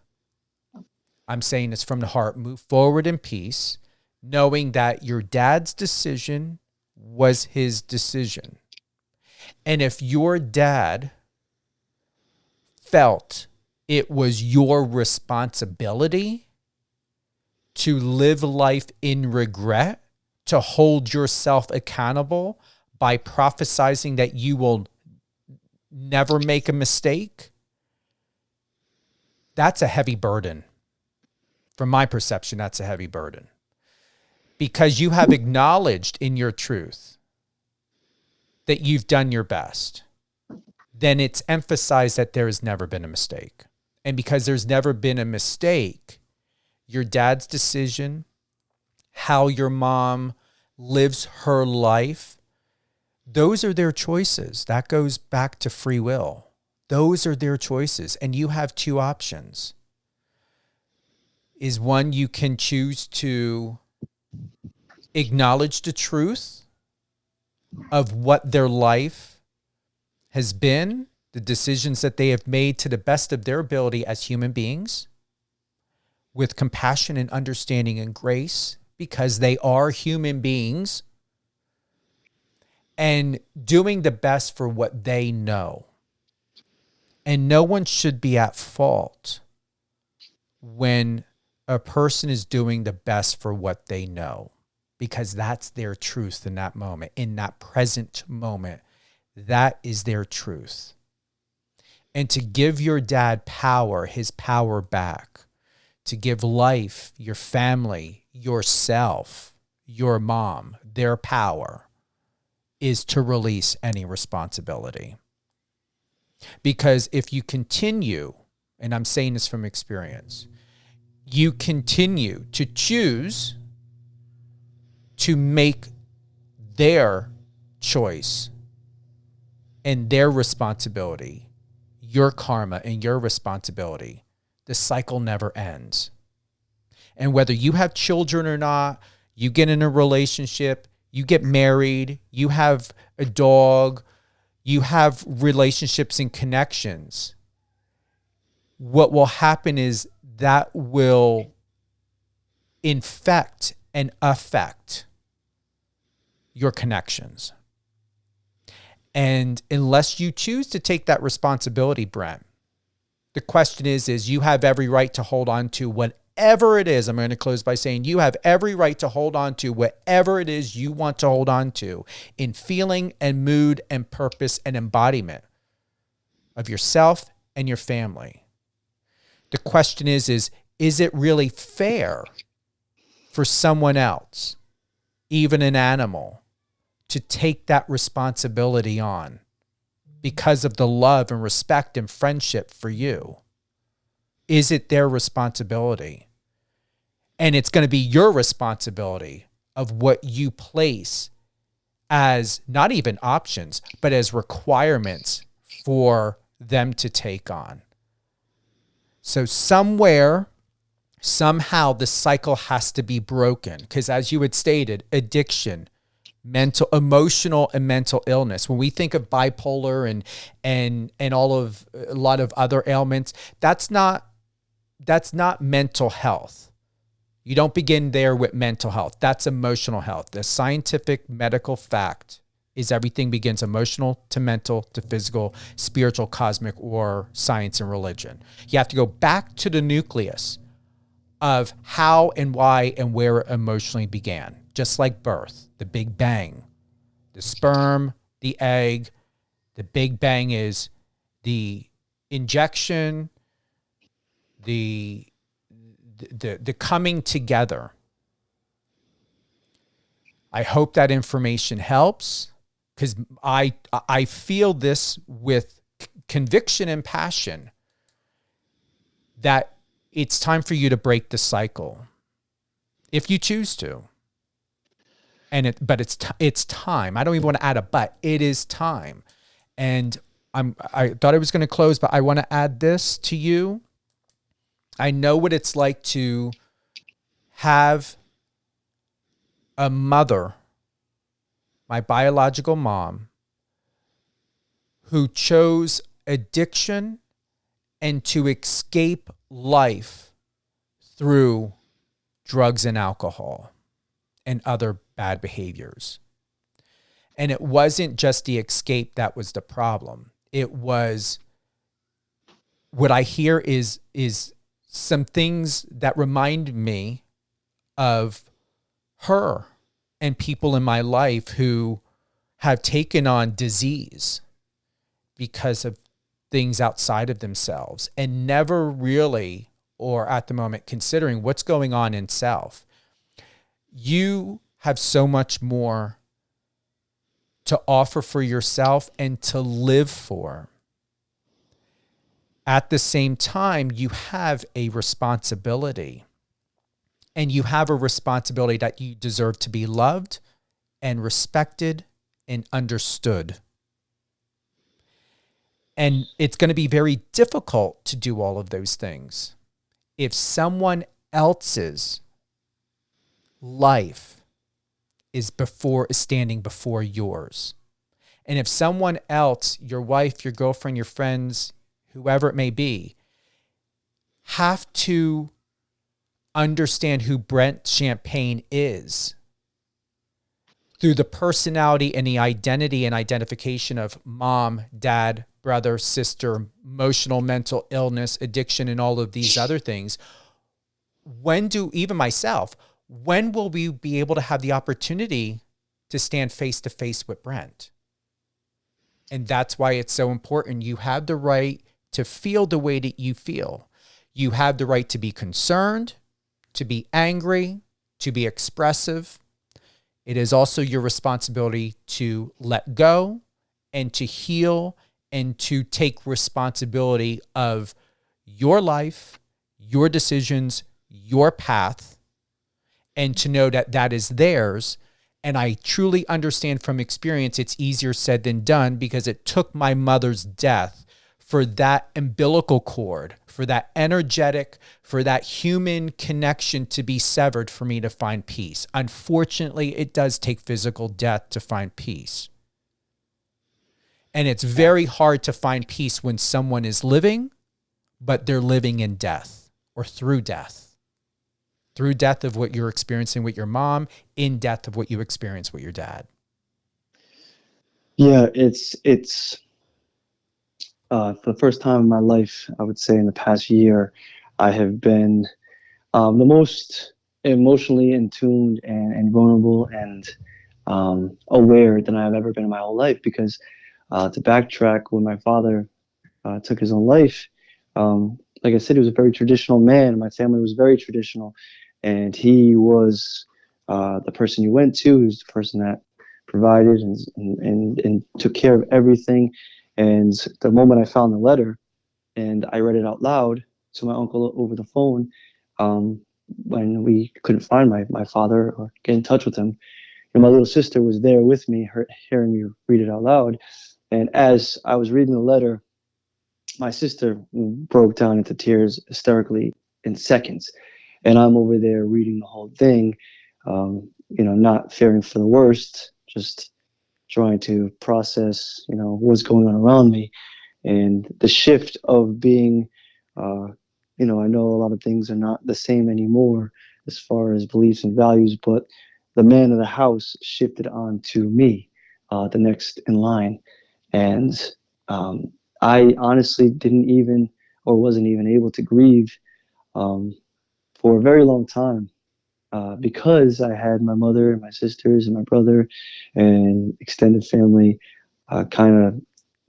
I'm saying this from the heart. Move forward in peace, knowing that your dad's decision was his decision. And if your dad felt it was your responsibility to live life in regret, to hold yourself accountable by prophesizing that you will never make a mistake, that's a heavy burden. From my perception, that's a heavy burden. Because you have acknowledged in your truth that you've done your best, then it's emphasized that there has never been a mistake. And because there's never been a mistake, your dad's decision, how your mom lives her life, those are their choices. That goes back to free will. Those are their choices. And you have two options. Is one, you can choose to acknowledge the truth of what their life has been, the decisions that they have made to the best of their ability as human beings, with compassion and understanding and grace, because they are human beings, and doing the best for what they know. And no one should be at fault when a person is doing the best for what they know, because that's their truth in that moment, in that present moment. That is their truth. And to give your dad power, his power back, to give life, your family, yourself, your mom, their power, is to release any responsibility. Because if you continue, and I'm saying this from experience, you continue to choose to make their choice and their responsibility your karma and your responsibility, the cycle never ends. And whether you have children or not, you get in a relationship, you get married, you have a dog, you have relationships and connections, what will happen is that will infect and affect your connections. And unless you choose to take that responsibility, Brent, the question is you have every right to hold on to whatever it is. I'm going to close by saying you have every right to hold on to whatever it is you want to hold on to in feeling and mood and purpose and embodiment of yourself and your family. The question is it really fair for someone else, even an animal, to take that responsibility on because of the love and respect and friendship for you? Is it their responsibility? And it's going to be your responsibility of what you place as not even options, but as requirements for them to take on. So somewhere, somehow, the cycle has to be broken. Because as you had stated, addiction, emotional and mental illness. When we think of bipolar and a lot of other ailments, that's not mental health. You don't begin there with mental health. That's emotional health. The scientific medical fact is everything begins emotional to mental to physical, spiritual, cosmic, or science and religion. You have to go back to the nucleus of how and why and where it emotionally began. Just like birth, the Big Bang, the sperm, the egg, The Big Bang is the injection, the coming together. I hope that information helps, because I feel this with conviction and passion that it's time for you to break the cycle if you choose to. But it's time. I don't even want to add a but. It is time. And I thought I was going to close, but I want to add this to you. I know what it's like to have a mother, my biological mom, who chose addiction and to escape life through drugs and alcohol and other bad behaviors. And it wasn't just the escape that was the problem. It was, what I hear is some things that remind me of her and people in my life who have taken on disease because of things outside of themselves and never really, or at the moment, considering what's going on in self. You have so much more to offer for yourself and to live for. At the same time, you have a responsibility. And you have a responsibility that you deserve to be loved and respected and understood. And it's going to be very difficult to do all of those things if someone else's life is standing before yours. And if someone else, your wife, your girlfriend, your friends, whoever it may be, have to understand who Brent Champagne is through the personality and the identity and identification of mom, dad, brother, sister, emotional, mental illness, addiction, and all of these other things, even myself, when will we be able to have the opportunity to stand face to face with Brent? And that's why it's so important. You have the right to feel the way that you feel. You have the right to be concerned, to be angry, to be expressive. It is also your responsibility to let go and to heal and to take responsibility of your life, your decisions, your path, and to know that that is theirs. And I truly understand from experience, it's easier said than done, because it took my mother's death for that umbilical cord, for that energetic, for that human connection to be severed for me to find peace. Unfortunately, it does take physical death to find peace. And it's very hard to find peace when someone is living, but they're living in death or through death. Through death of what you're experiencing with your mom, in death of what you experience with your dad.
Yeah, it's for the first time in my life, I would say in the past year, I have been the most emotionally in tuned and vulnerable and aware than I've ever been in my whole life. Because to backtrack, when my father took his own life, like I said, he was a very traditional man. My family was very traditional. And he was the person you went to. He was the person that provided and took care of everything. And the moment I found the letter and I read it out loud to my uncle over the phone, when we couldn't find my father or get in touch with him, and my little sister was there with me, hearing me read it out loud. And as I was reading the letter, my sister broke down into tears hysterically in seconds. And I'm over there reading the whole thing, not fearing for the worst, just trying to process, what's going on around me. And the shift of being, I know a lot of things are not the same anymore as far as beliefs and values, but the man of the house shifted on to me, the next in line. And I honestly didn't even, or wasn't even able to grieve for a very long time, because I had my mother and my sisters and my brother and extended family kind of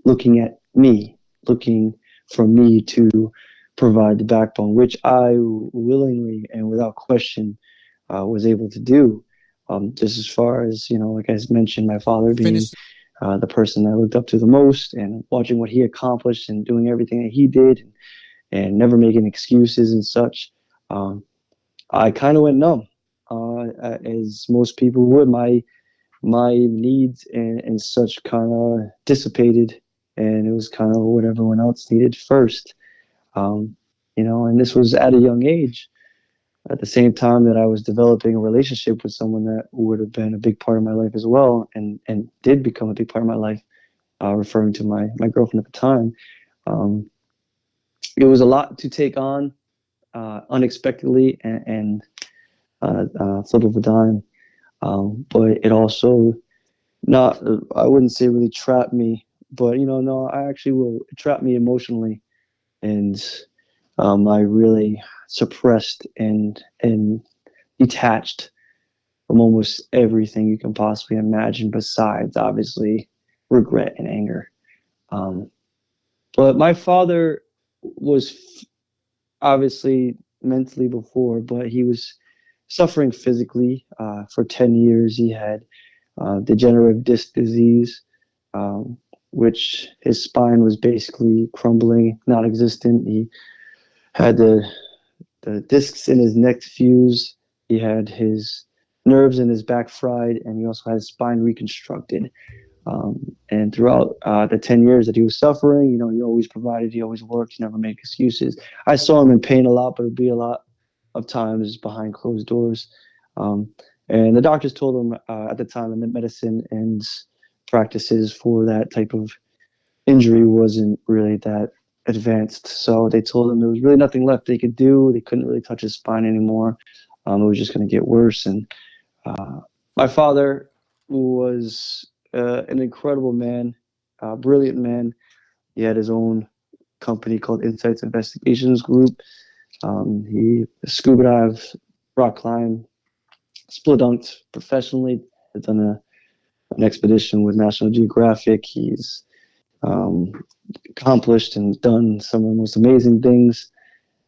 looking at me, looking for me to provide the backbone, which I willingly and without question was able to do. Just as far as, like I mentioned, my father being the person I looked up to the most, and watching what he accomplished and doing everything that he did, and never making excuses and such. I kind of went numb, as most people would. My needs and such kind of dissipated, and it was kind of what everyone else needed first. And this was at a young age, at the same time that I was developing a relationship with someone that would have been a big part of my life as well, and did become a big part of my life, referring to my girlfriend at the time. It was a lot to take on, unexpectedly, and flip of a dime. But it also, not, I wouldn't say really trapped me, but no, I actually will trap me emotionally. And I really suppressed and detached from almost everything you can possibly imagine, besides obviously regret and anger. But my father was obviously mentally before, but he was suffering physically. For 10 years, he had degenerative disc disease, which his spine was basically crumbling, non existent. He had the discs in his neck fused, he had his nerves in his back fried, and he also had his spine reconstructed. And throughout the 10 years that he was suffering, he always provided, he always worked, he never made excuses. I saw him in pain a lot, but it'd be a lot of times behind closed doors. And the doctors told him at the time that medicine and practices for that type of injury wasn't really that advanced. So they told him there was really nothing left they could do. They couldn't really touch his spine anymore. It was just going to get worse. And my father was an incredible man, brilliant man. He had his own company called Insights Investigations Group. He scuba dive, rock climb, split dunked professionally. Has done an expedition with National Geographic. He's accomplished and done some of the most amazing things.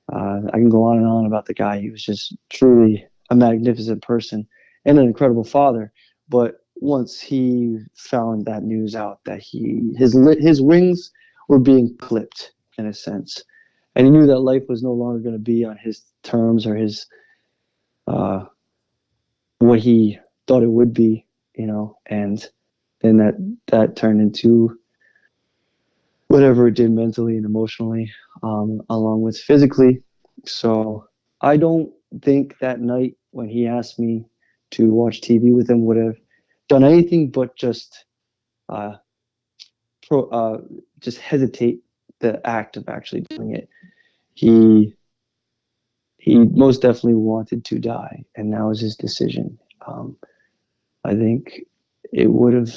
I can go on and on about the guy. He was just truly a magnificent person and an incredible father. But once he found that news out that his wings were being clipped in a sense, and he knew that life was no longer going to be on his terms or his what he thought it would be, and then that turned into whatever it did mentally and emotionally, along with physically. So I don't think that night when he asked me to watch TV with him would have done anything but just just hesitate the act of actually doing it. He most definitely wanted to die, and that was his decision. I think it would have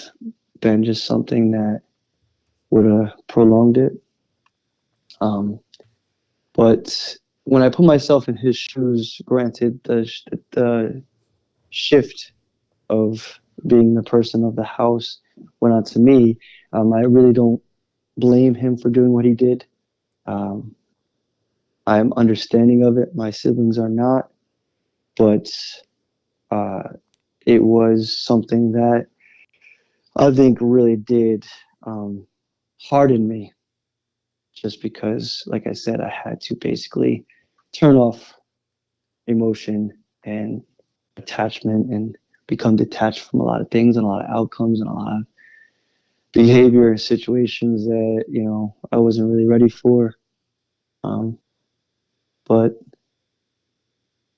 been just something that would have prolonged it. But when I put myself in his shoes, granted, the shift of being the person of the house went on to me. I really don't blame him for doing what he did. I'm understanding of it. My siblings are not, but it was something that I think really did harden me, just because, like I said, I had to basically turn off emotion and attachment and become detached from a lot of things and a lot of outcomes and a lot of behavior and situations that I wasn't really ready for. But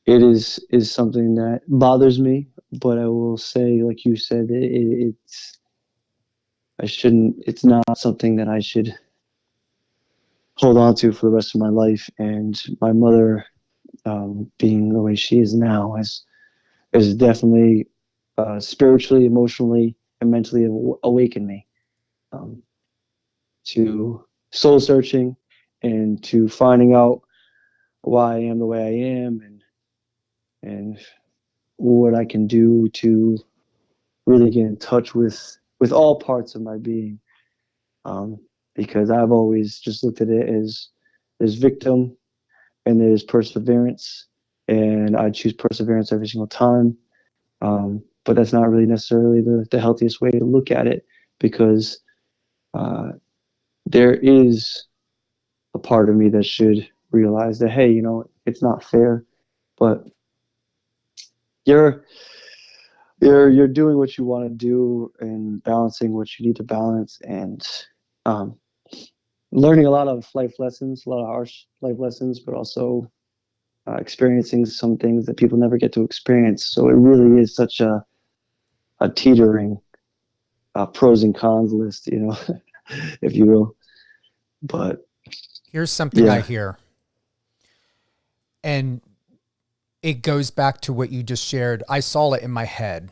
it is something that bothers me. But I will say, like you said, it's not something that I should hold on to for the rest of my life. And my mother, being the way she is now, is definitely spiritually, emotionally, and mentally awakened me to soul searching and to finding out why I am the way I am, and what I can do to really get in touch with all parts of my being. because I've always just looked at it as there's victim and there's perseverance, and I choose perseverance every single time. But that's not really necessarily the healthiest way to look at it, because there is a part of me that should realize that, hey, it's not fair, but you're doing what you want to do and balancing what you need to balance, and learning a lot of life lessons, a lot of harsh life lessons, but also experiencing some things that people never get to experience. So it really is such a teetering pros and cons list, if you will. But
here's something
yeah.
I hear, and it goes back to what you just shared. I saw it in my head,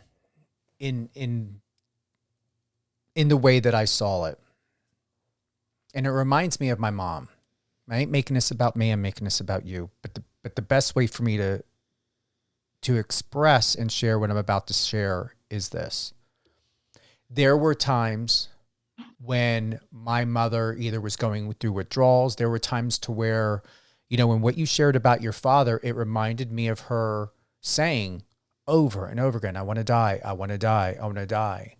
in the way that I saw it, and it reminds me of my mom. I ain't making this about me. I'm making this about you. But the best way for me to express and share what I'm about to share is this. There were times when my mother either was going through withdrawals. There were times to where, when what you shared about your father, it reminded me of her saying over and over again, I want to die. I want to die. I want to die.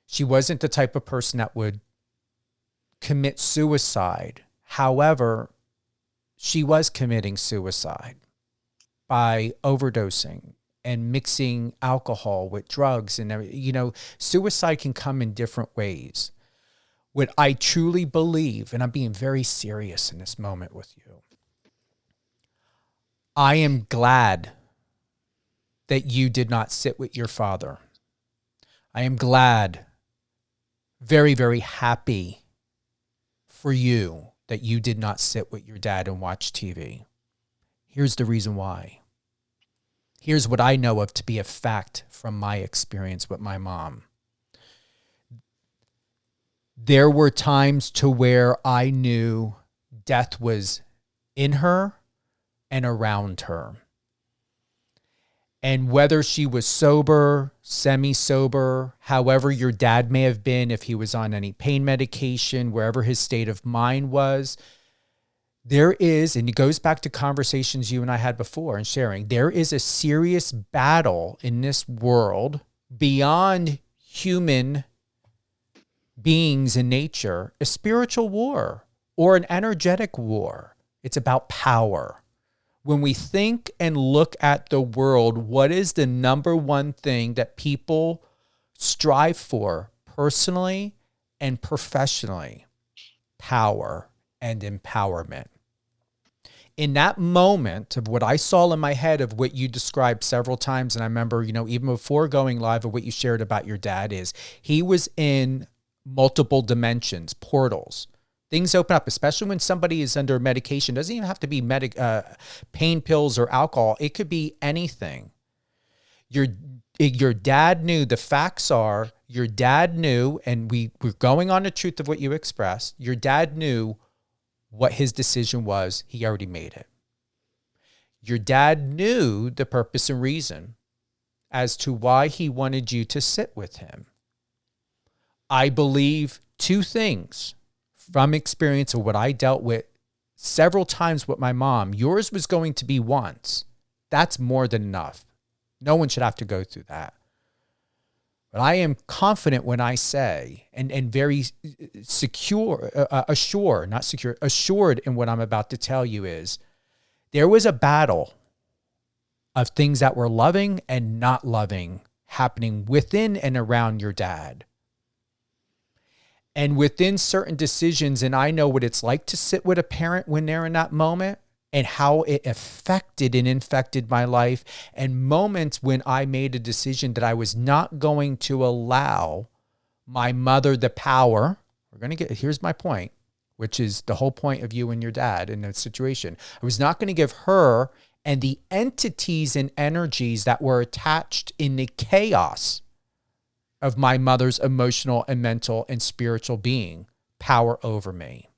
She wasn't the type of person that would commit suicide. However, she was committing suicide by overdosing and mixing alcohol with drugs. And, suicide can come in different ways. What I truly believe, and I'm being very serious in this moment with you, I am glad that you did not sit with your father. I am glad, very, very happy for you that you did not sit with your dad and watch TV. Here's the reason why. Here's what I know of to be a fact from my experience with my mom. There were times to where I knew death was in her and around her. And whether she was sober, semi-sober, however your dad may have been, if he was on any pain medication, wherever his state of mind was, there is, and it goes back to conversations you and I had before and sharing, there is a serious battle in this world beyond human beings in nature, a spiritual war or an energetic war. It's about power. When we think and look at the world, what is the number one thing that people strive for personally and professionally? Power and empowerment. In that moment of what I saw in my head of what you described several times, and I remember, even before going live, of what you shared about your dad is he was in multiple dimensions, portals. Things open up, especially when somebody is under medication. It doesn't even have to be pain pills or alcohol. It could be anything. Your dad knew, the facts are, your dad knew, and we're going on the truth of what you expressed. Your dad knew what his decision was. He already made it. Your dad knew the purpose and reason as to why he wanted you to sit with him. I believe two things from experience of what I dealt with several times with my mom. Yours was going to be once. That's more than enough. No one should have to go through that. But I am confident when I say, and very assured in what I'm about to tell you is, there was a battle of things that were loving and not loving happening within and around your dad. And within certain decisions, and I know what it's like to sit with a parent when they're in that moment and how it affected and infected my life, and moments when I made a decision that I was not going to allow my mother the power. Here's my point, which is the whole point of you and your dad in that situation. I was not going to give her and the entities and energies that were attached in the chaos of my mother's emotional and mental and spiritual being power over me.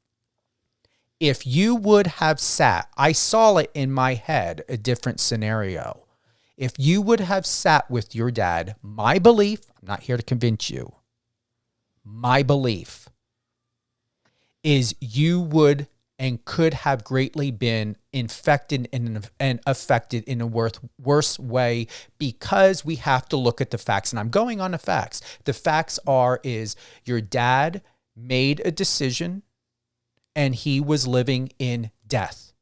If you would have sat, I saw it in my head, a different scenario. If you would have sat with your dad, my belief, I'm not here to convince you, my belief is you would and could have greatly been infected and affected in a worse way, because we have to look at the facts. And I'm going on the facts. The facts is your dad made a decision and he was living in death.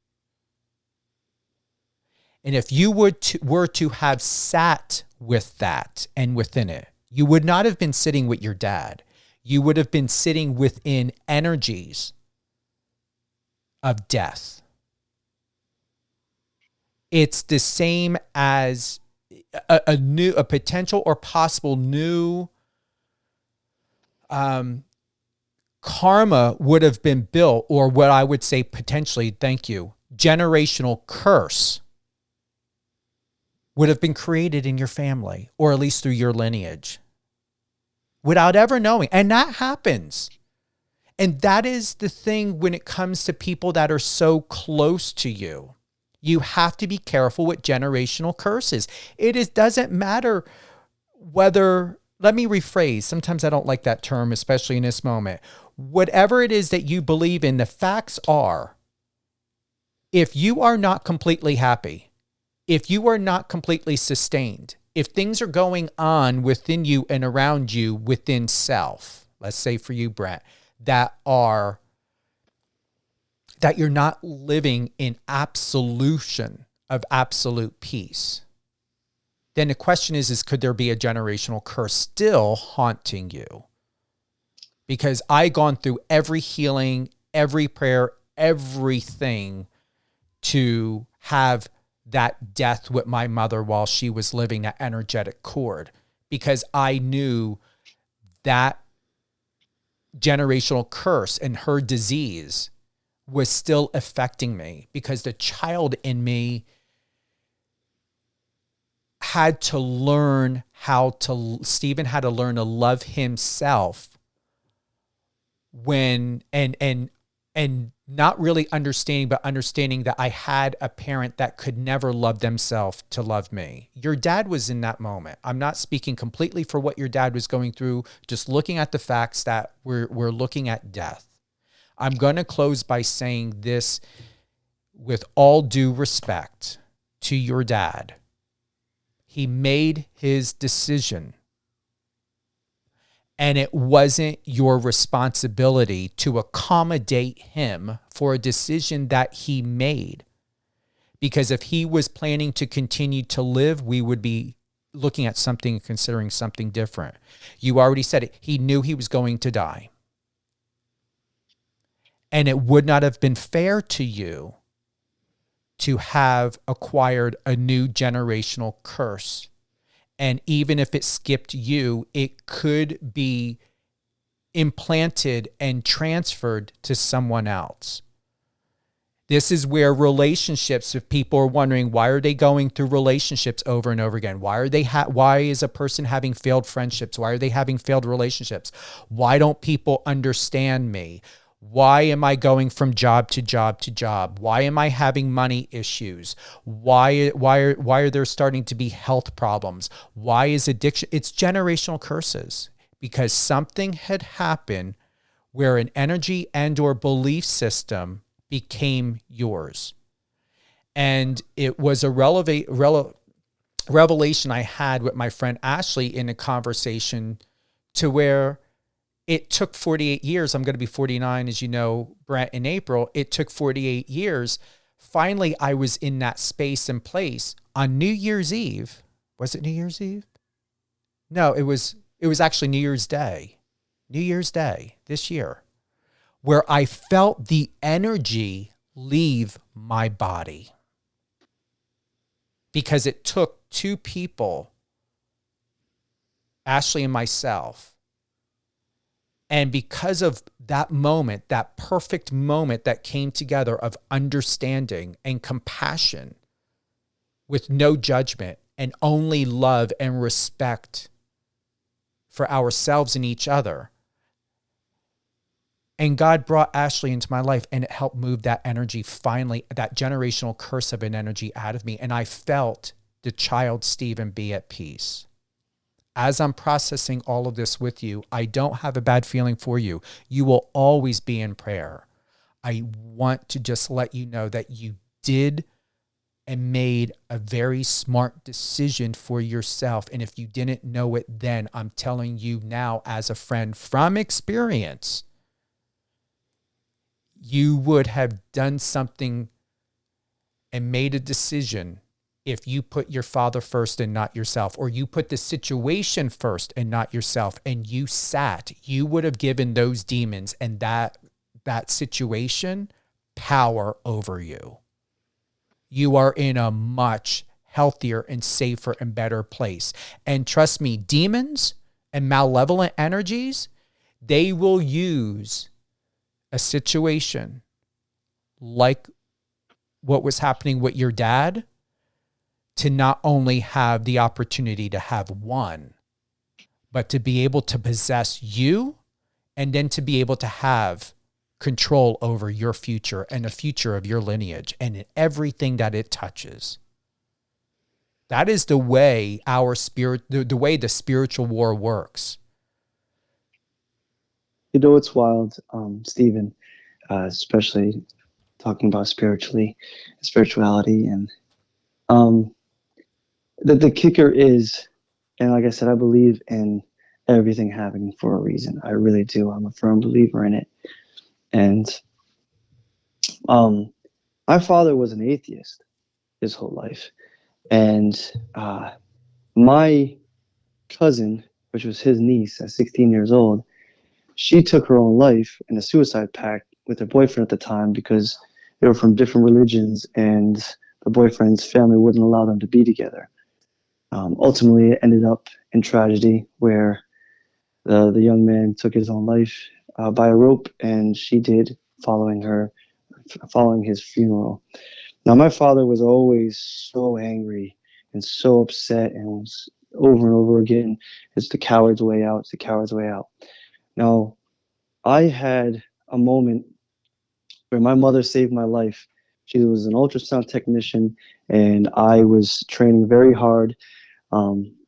And if you were to have sat with that and within it, you would not have been sitting with your dad. You would have been sitting within energies of death. It's the same as a potential or possible new karma would have been built, or what I would say potentially, generational curse would have been created in your family, or at least through your lineage, without ever knowing. And that happens. And that is the thing when it comes to people that are so close to you. You have to be careful with generational curses. Doesn't matter whether, let me rephrase, sometimes I don't like that term, especially in this moment. Whatever it is that you believe in, the facts are, if you are not completely happy, if you are not completely sustained, if things are going on within you and around you within self, let's say for you, Brent, that you're not living in absolution of absolute peace, then the question is could there be a generational curse still haunting you? Because I've gone through every healing, every prayer, everything to have that death with my mother while she was living, that energetic cord, because I knew that generational curse and her disease was still affecting me, because the child in me had to learn Steven had to learn to love himself when, and not really understanding, but understanding that I had a parent that could never love themselves to love me. Your dad was in that moment. I'm not speaking completely for what your dad was going through, just looking at the facts that we're looking at death. I'm going to close by saying this with all due respect to your dad. He made his decision, and it wasn't your responsibility to accommodate him for a decision that he made. Because if he was planning to continue to live, we would be looking at something, considering something different. You already said it. He knew he was going to die. And it would not have been fair to you to have acquired a new generational curse. And even if it skipped you, it could be implanted and transferred to someone else. This is where relationships, if people are wondering, why are they going through relationships over and over again? Why is a person having failed friendships? Why are they having failed relationships? Why don't people understand me? Why am I going from job to job to job? Why am I having money issues? Why are there starting to be health problems? Why is addiction? It's generational curses, because something had happened where an energy and or belief system became yours. And it was a revelation I had with my friend Ashley in a conversation, to where it took 48 years. I'm going to be 49, as you know, Brent, in April. It took 48 years. Finally, I was in that space and place on New Year's Eve. Was it New Year's Eve? No, it was actually New Year's Day. New Year's Day this year, where I felt the energy leave my body. Because it took two people, Ashley and myself. And because of that moment, that perfect moment that came together of understanding and compassion with no judgment and only love and respect for ourselves and each other. And God brought Ashley into my life, and it helped move that energy finally, that generational curse of an energy out of me. And I felt the child Steven be at peace. as I'm processing all of this with you, I don't have a bad feeling for you. You will always be in prayer. I want to just let you know that you did and made a very smart decision for yourself. And if you didn't know it then, I'm telling you now as a friend from experience, you would have done something and made a decision if you put your father first and not yourself, or you put the situation first and not yourself, and you sat, you would have given those demons and that situation power over you. You are in a much healthier and safer and better place. And trust me, demons and malevolent energies, they will use a situation like what was happening with your dad to not only have the opportunity to have one, but to be able to possess you, and then to be able to have control over your future and the future of your lineage and everything that it touches. That is the way the way the spiritual war works.
You know, it's wild, Stephen, especially talking about spirituality, and the kicker is, and like I said, I believe in everything happening for a reason. I really do. I'm a firm believer in it. And my father was an atheist his whole life. And my cousin, which was his niece at 16 years old, she took her own life in a suicide pact with her boyfriend at the time because they were from different religions and the boyfriend's family wouldn't allow them to be together. Ultimately, it ended up in tragedy where the young man took his own life by a rope, and she did following his funeral. Now, my father was always so angry and so upset, and was over and over again, it's the coward's way out, it's the coward's way out. Now, I had a moment where my mother saved my life. She was an ultrasound technician, and I was training very hard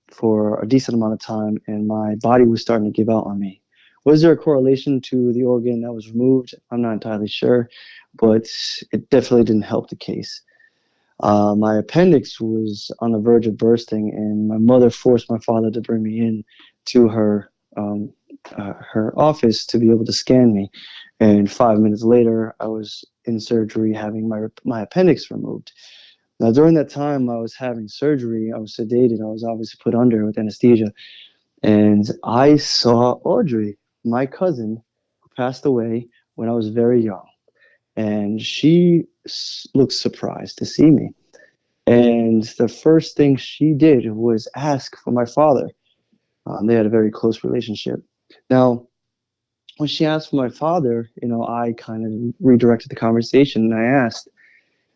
for a decent amount of time, and my body was starting to give out on me. Was there a correlation to the organ that was removed? I'm not entirely sure, but it definitely didn't help the case. My appendix was on the verge of bursting, and my mother forced my father to bring me in to her office to be able to scan me. And 5 minutes later, I was in surgery having my appendix removed. Now, during that time I was having surgery, I was sedated. I was obviously put under with anesthesia. And I saw Audrey, my cousin, who passed away when I was very young. And she looked surprised to see me. And the first thing she did was ask for my father. They had a very close relationship. Now, when she asked for my father, I kind of redirected the conversation, and I asked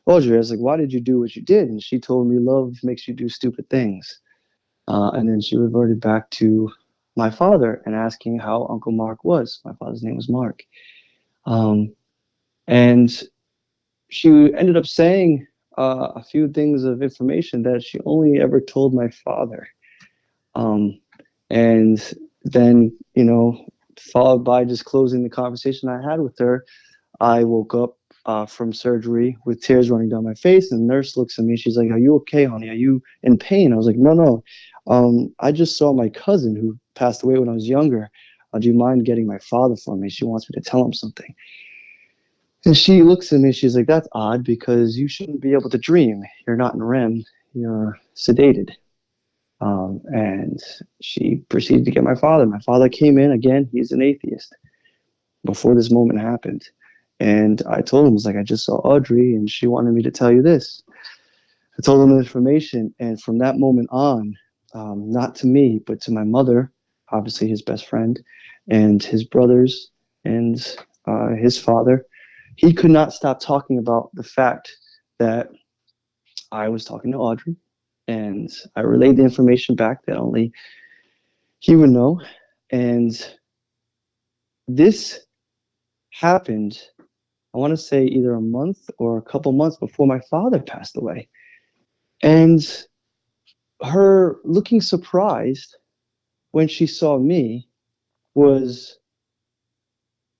Audrey, I was like, why did you do what you did? And she told me love makes you do stupid things. And then she reverted back to my father and asking how Uncle Mark was. My father's name was Mark. And she ended up saying a few things of information that she only ever told my father. And then, followed by just closing the conversation I had with her, I woke up from surgery with tears running down my face, and the nurse looks at me. She's like, "Are you okay, honey? Are you in pain?" I was like, No. I just saw my cousin who passed away when I was younger. Do you mind getting my father for me? She wants me to tell him something. And she looks at me. She's like, "That's odd because you shouldn't be able to dream. You're not in REM. You're sedated." And she proceeded to get my father. My father came in again. He's an atheist. Before this moment happened. And I told him, I was like, I just saw Audrey and she wanted me to tell you this. I told him the information. And from that moment on, not to me, but to my mother, obviously his best friend, and his brothers, and his father, he could not stop talking about the fact that I was talking to Audrey. And I relayed the information back that only he would know. And this happened, I want to say either a month or a couple months before my father passed away. And her looking surprised when she saw me was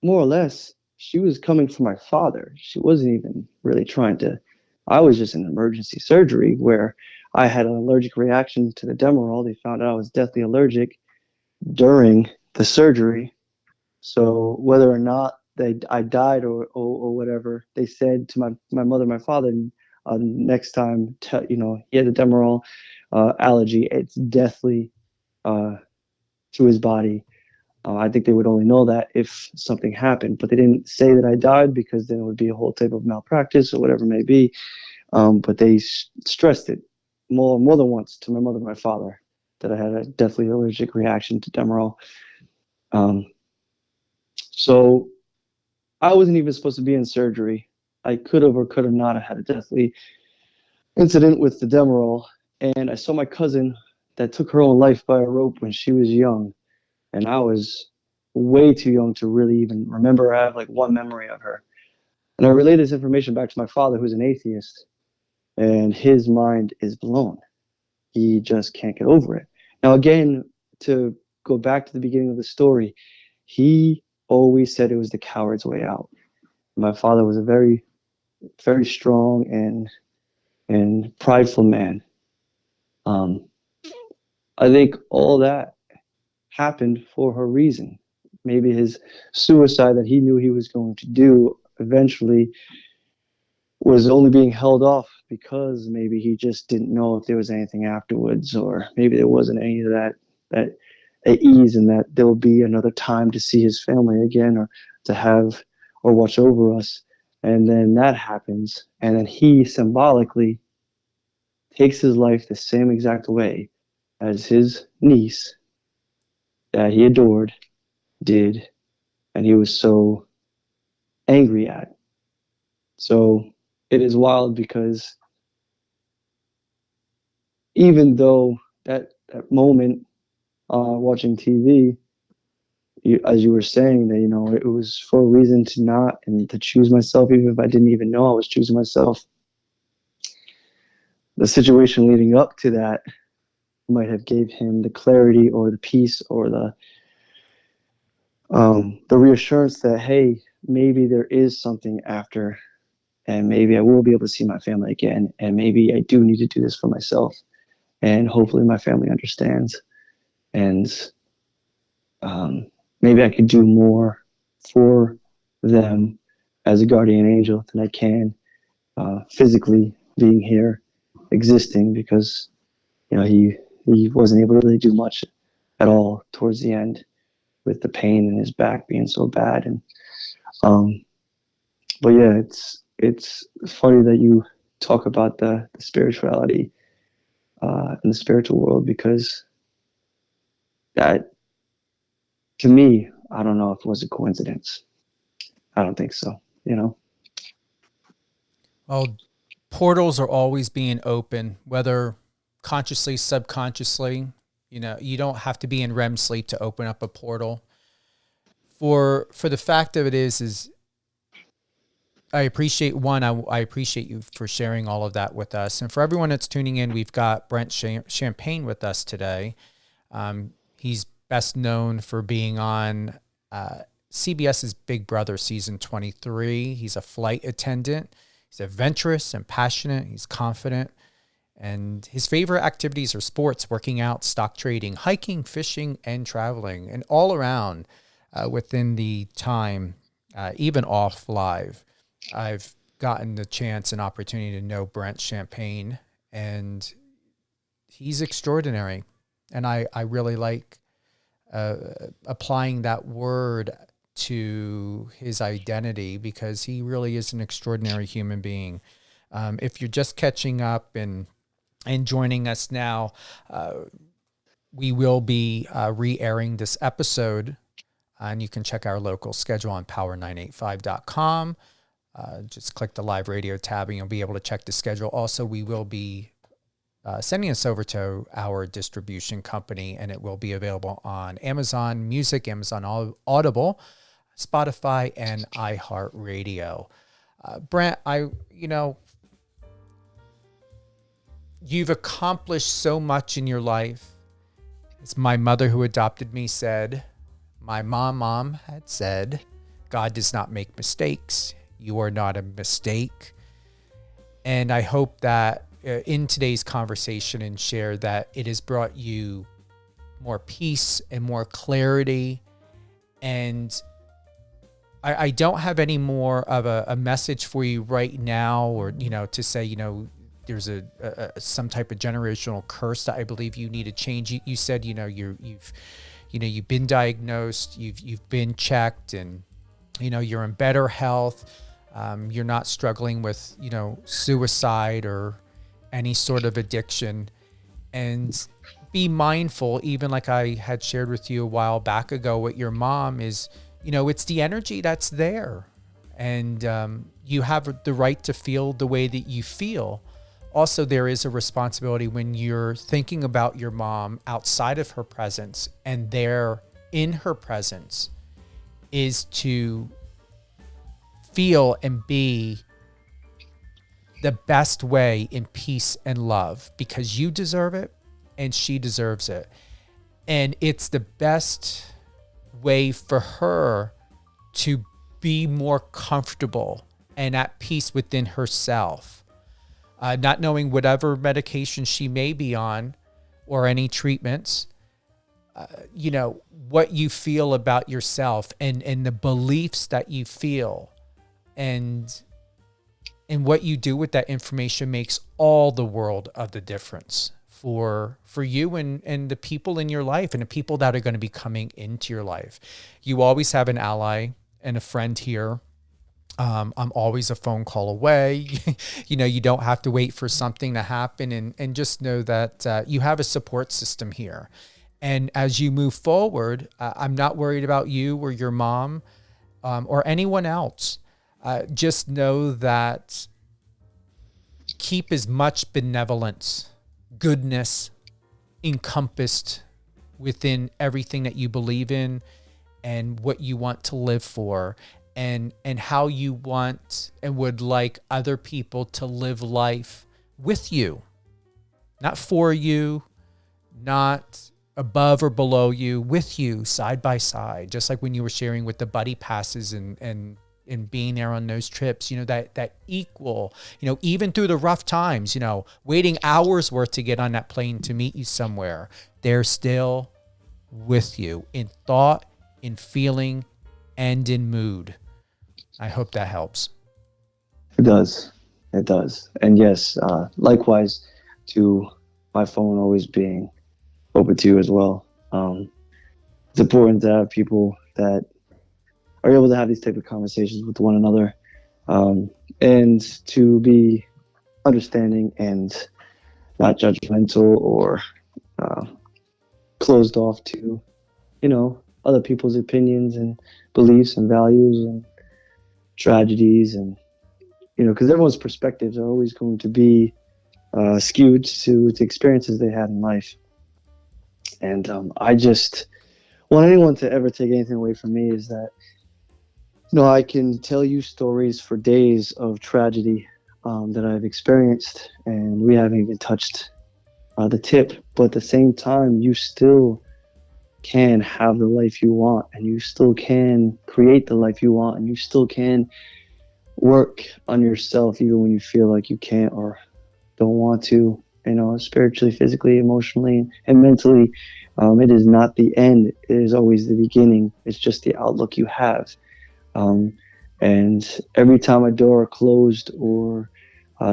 more or less, she was coming for my father. She wasn't even really trying to. I was just in emergency surgery where I had an allergic reaction to the Demerol. They found out I was deathly allergic during the surgery. So whether or not I died or whatever, they said to my mother, my father, next time, he had a Demerol allergy. It's deathly to his body. I think they would only know that if something happened, but they didn't say that I died because then it would be a whole type of malpractice or whatever it may be. But they stressed it more than once to my mother and my father that I had a deathly allergic reaction to Demerol. So I wasn't even supposed to be in surgery. I could have or could have not have had a deathly incident with the Demerol. And I saw my cousin that took her own life by a rope when she was young. And I was way too young to really even remember. I have like one memory of her. And I relayed this information back to my father, who's an atheist, and his mind is blown. He just can't get over it. Now, again, to go back to the beginning of the story, he always said it was the coward's way out. My father was a very, very strong and prideful man. I think all that happened for her reason. Maybe his suicide that he knew he was going to do eventually was only being held off because maybe he just didn't know if there was anything afterwards, or maybe there wasn't any of that ease, and that there will be another time to see his family again, or to have or watch over us. And then that happens, and then he symbolically takes his life the same exact way as his niece that he adored did, and he was so angry at. So it is wild because even though that moment watching TV, as you were saying, that it was for a reason to not and to choose myself, even if I didn't even know I was choosing myself. The situation leading up to that might have gave him the clarity or the peace or the reassurance that, hey, maybe there is something after, and maybe I will be able to see my family again, and maybe I do need to do this for myself, and hopefully my family understands, and maybe I could do more for them as a guardian angel than I can physically being here, existing, because he wasn't able to really do much at all towards the end, with the pain in his back being so bad. And but yeah, it's funny that you talk about the spirituality in the spiritual world, because that, to me, I don't know if it was a coincidence. I don't think so.
Well, portals are always being open, whether consciously, subconsciously. You don't have to be in REM sleep to open up a portal. For the fact of it is I appreciate I appreciate you for sharing all of that with us. And for everyone that's tuning in, we've got Brent Champagne with us today. He's best known for being on CBS's Big Brother season 23. He's a flight attendant. He's adventurous and passionate. He's confident. And his favorite activities are sports, working out, stock trading, hiking, fishing, and traveling. And all around within the time, even off live, I've gotten the chance and opportunity to know Brent Champagne, and he's extraordinary. And I really like applying that word to his identity, because he really is an extraordinary human being. If you're just catching up and joining us now, we will be re-airing this episode, and you can check our local schedule on power985.com. Just click the live radio tab and you'll be able to check the schedule. Also, we will be sending this over to our distribution company, and it will be available on Amazon Music, Amazon Audible, Spotify, and iHeartRadio. Brent, you've accomplished so much in your life, As my mother who adopted me said, my mom had said, God does not make mistakes. You are not a mistake. And I hope that in today's conversation and share that it has brought you more peace and more clarity. And I don't have any more of a message for you right now, or, to say, there's some type of generational curse that I believe you need to change. You said, you've been diagnosed, you've been checked, and, you're in better health. You're not struggling with, suicide or any sort of addiction. And be mindful, even like I had shared with you a while back ago with your mom, is, it's the energy that's there. And you have the right to feel the way that you feel. Also, there is a responsibility when you're thinking about your mom outside of her presence and there in her presence, is to feel and be the best way in peace and love, because you deserve it and she deserves it. And it's the best way for her to be more comfortable and at peace within herself. Not knowing whatever medication she may be on or any treatments, what you feel about yourself and the beliefs that you feel and what you do with that information makes all the world of the difference for you and the people in your life and the people that are going to be coming into your life. You always have an ally and a friend here. I'm always a phone call away. You don't have to wait for something to happen, and just know that you have a support system here. And as you move forward, I'm not worried about you or your mom or anyone else. Just know that keep as much benevolence, goodness encompassed within everything that you believe in and what you want to live for, and how you want and would like other people to live life with you, not for you, not above or below you, with you, side by side. Just like when you were sharing with the buddy passes and being there on those trips, that equal, even through the rough times, waiting hours worth to get on that plane to meet you somewhere, they're still with you in thought, in feeling, and in mood. I hope that helps.
It does. It does. And yes, likewise to my phone always being open to you as well. It's important to have people that are able to have these type of conversations with one another, and to be understanding and not judgmental or closed off to, other people's opinions and beliefs and values and tragedies, and because everyone's perspectives are always going to be skewed to the experiences they had in life. And I just want anyone to ever take anything away from me is that I can tell you stories for days of tragedy that I've experienced, and we haven't even touched the tip. But at the same time, you still can have the life you want, and you still can create the life you want, and you still can work on yourself even when you feel like you can't or don't want to, spiritually, physically, emotionally, and mentally. It is not the end. It is always the beginning. It's just the outlook you have. And every time a door closed or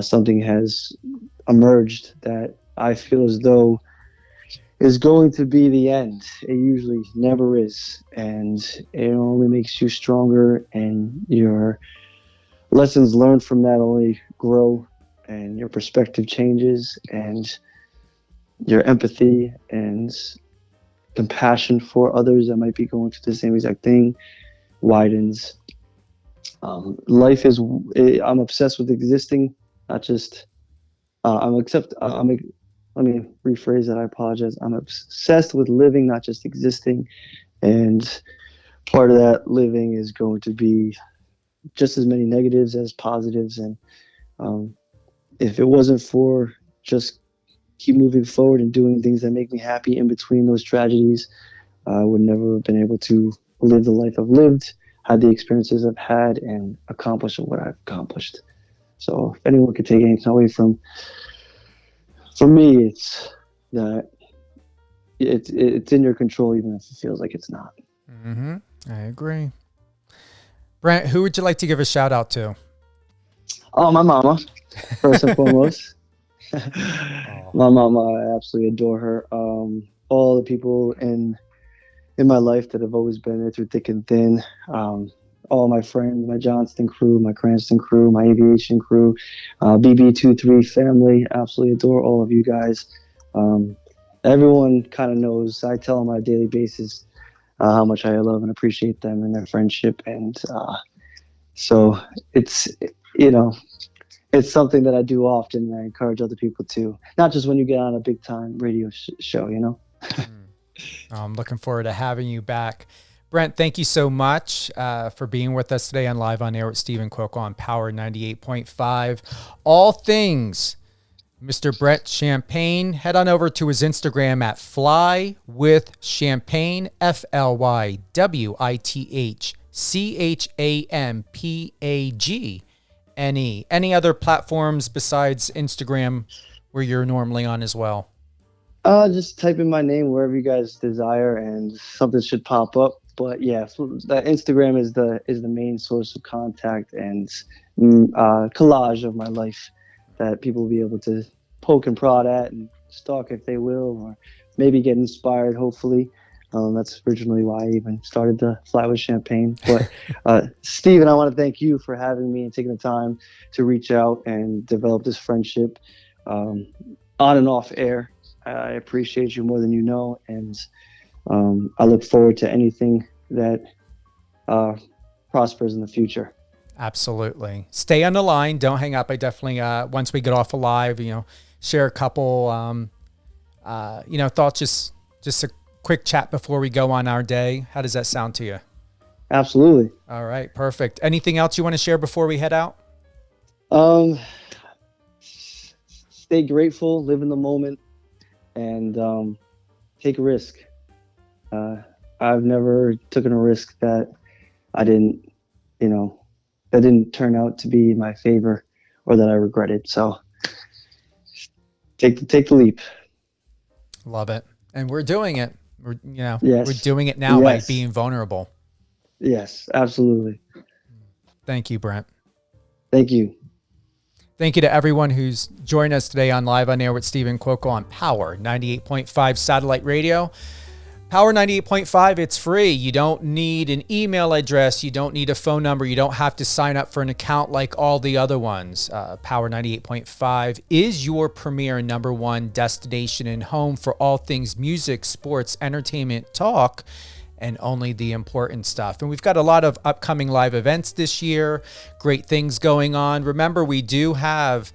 something has emerged that I feel as though is going to be the end, it usually never is. And it only makes you stronger, and your lessons learned from that only grow, and your perspective changes, and your empathy and compassion for others that might be going through the same exact thing widens. Life is, I'm obsessed with existing, not just, let me rephrase that. I apologize. I'm obsessed with living, not just existing. And part of that living is going to be just as many negatives as positives. And if it wasn't for just keep moving forward and doing things that make me happy in between those tragedies, I would never have been able to live the life I've lived, had the experiences I've had, and accomplish what I've accomplished. So if anyone could take anything away from me, it's that it's in your control, even if it feels like it's not.
Mm-hmm. I agree. Brent, who would you like to give a shout out to?
Oh, my mama, first and foremost. My mama, I absolutely adore her. All the people in my life that have always been there through thick and thin. All my friends, my Johnston crew, my Cranston crew, my aviation crew, BB23 family, absolutely adore all of you guys. Everyone kind of knows, I tell them on a daily basis how much I love and appreciate them and their friendship. And so it's, it's something that I do often, and I encourage other people to, not just when you get on a big time radio show,
I'm looking forward to having you back. Brent, thank you so much for being with us today on Live on Air with Steven Cuoco on Power 98.5. All things Mr. Brent Champagne. Head on over to his Instagram at Fly with Champagne, FLYWITHCHAMPAGNE. Any other platforms besides Instagram where you're normally on as well?
Just type in my name wherever you guys desire, and something should pop up. But yeah, the Instagram is the main source of contact and collage of my life that people will be able to poke and prod at and stalk if they will, or maybe get inspired, hopefully. That's originally why I even started the Fly with Champagne. But Steven, I want to thank you for having me and taking the time to reach out and develop this friendship on and off air. I appreciate you more than you know, and I look forward to anything that prospers in the future.
Absolutely. Stay on the line. Don't hang up. I definitely, once we get off a live, share a couple, thoughts, just a quick chat before we go on our day. How does that sound to you?
Absolutely.
All right. Perfect. Anything else you want to share before we head out?
Stay grateful, live in the moment, and take a risk. I've never taken a risk that I didn't, that didn't turn out to be in my favor or that I regretted. So take the leap.
Love it. And we're doing it. We're doing it now by being vulnerable.
Yes, absolutely.
Thank you, Brent.
Thank you.
Thank you to everyone who's joined us today on Live on Air with Steven Cuoco on Power 98.5 satellite radio. Power 98.5, it's free. You don't need an email address. You don't need a phone number. You don't have to sign up for an account like all the other ones. Power 98.5 is your premier #1 destination and home for all things music, sports, entertainment, talk, and only the important stuff. And we've got a lot of upcoming live events this year. Great things going on. Remember, we do have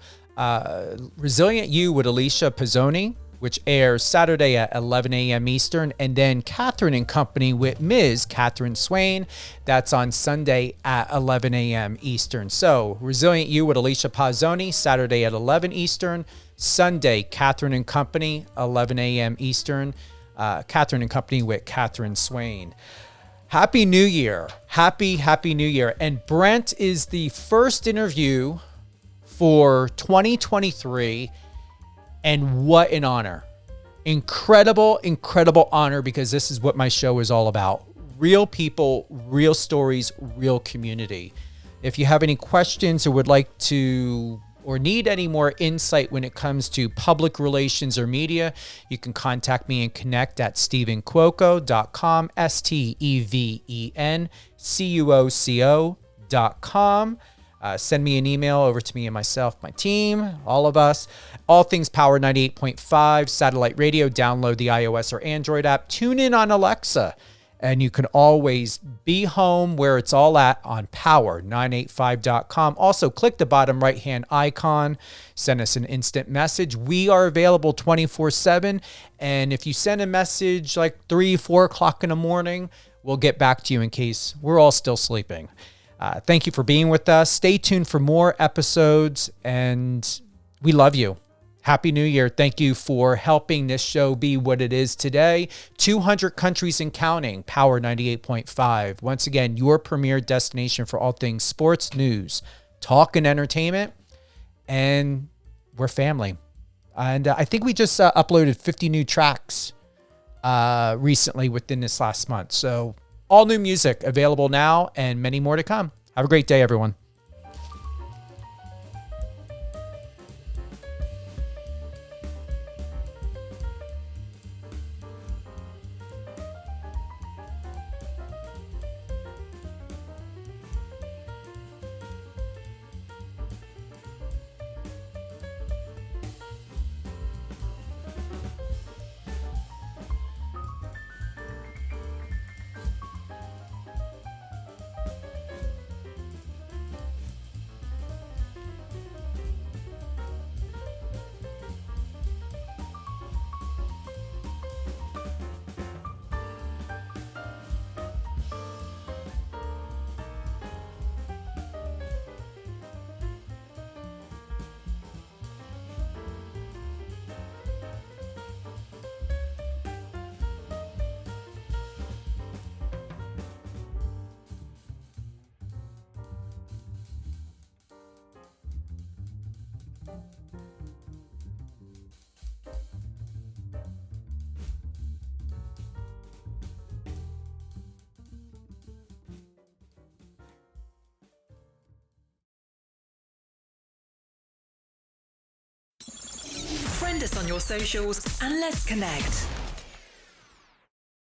Resilient You with Alicia Pizzoni, which airs Saturday at 11 a.m. Eastern, and then Catherine and Company with Ms. Catherine Swain. That's on Sunday at 11 a.m. Eastern. So Resilient You with Alicia Pizzoni, Saturday at 11 Eastern. Sunday, Catherine and Company, 11 a.m. Eastern. Catherine and Company with Catherine Swain. Happy New Year. Happy New Year. And Brent is the first interview for 2023. And what an honor. Incredible honor, because this is what my show is all about. Real people, real stories, real community. If you have any questions or would like to or need any more insight when it comes to public relations or media, you can contact me and connect at stevencuoco.com, StevenCuoco.com. Send me an email over to me and myself, my team, all of us. All things Power 98.5, satellite radio. Download the iOS or Android app. Tune in on Alexa. And you can always be home where it's all at on power985.com. Also, click the bottom right-hand icon. Send us an instant message. We are available 24/7. And if you send a message like 3, 4 o'clock in the morning, we'll get back to you in case we're all still sleeping. Thank you for being with us. Stay tuned for more episodes, and we love you. Happy New Year. Thank you for helping this show be what it is today. 200 countries and counting, Power 98.5. Once again, your premier destination for all things sports, news, talk, and entertainment. And we're family. And I think we just uploaded 50 new tracks recently within this last month. So all new music available now and many more to come. Have a great day, everyone.
Friend us on your socials and let's connect.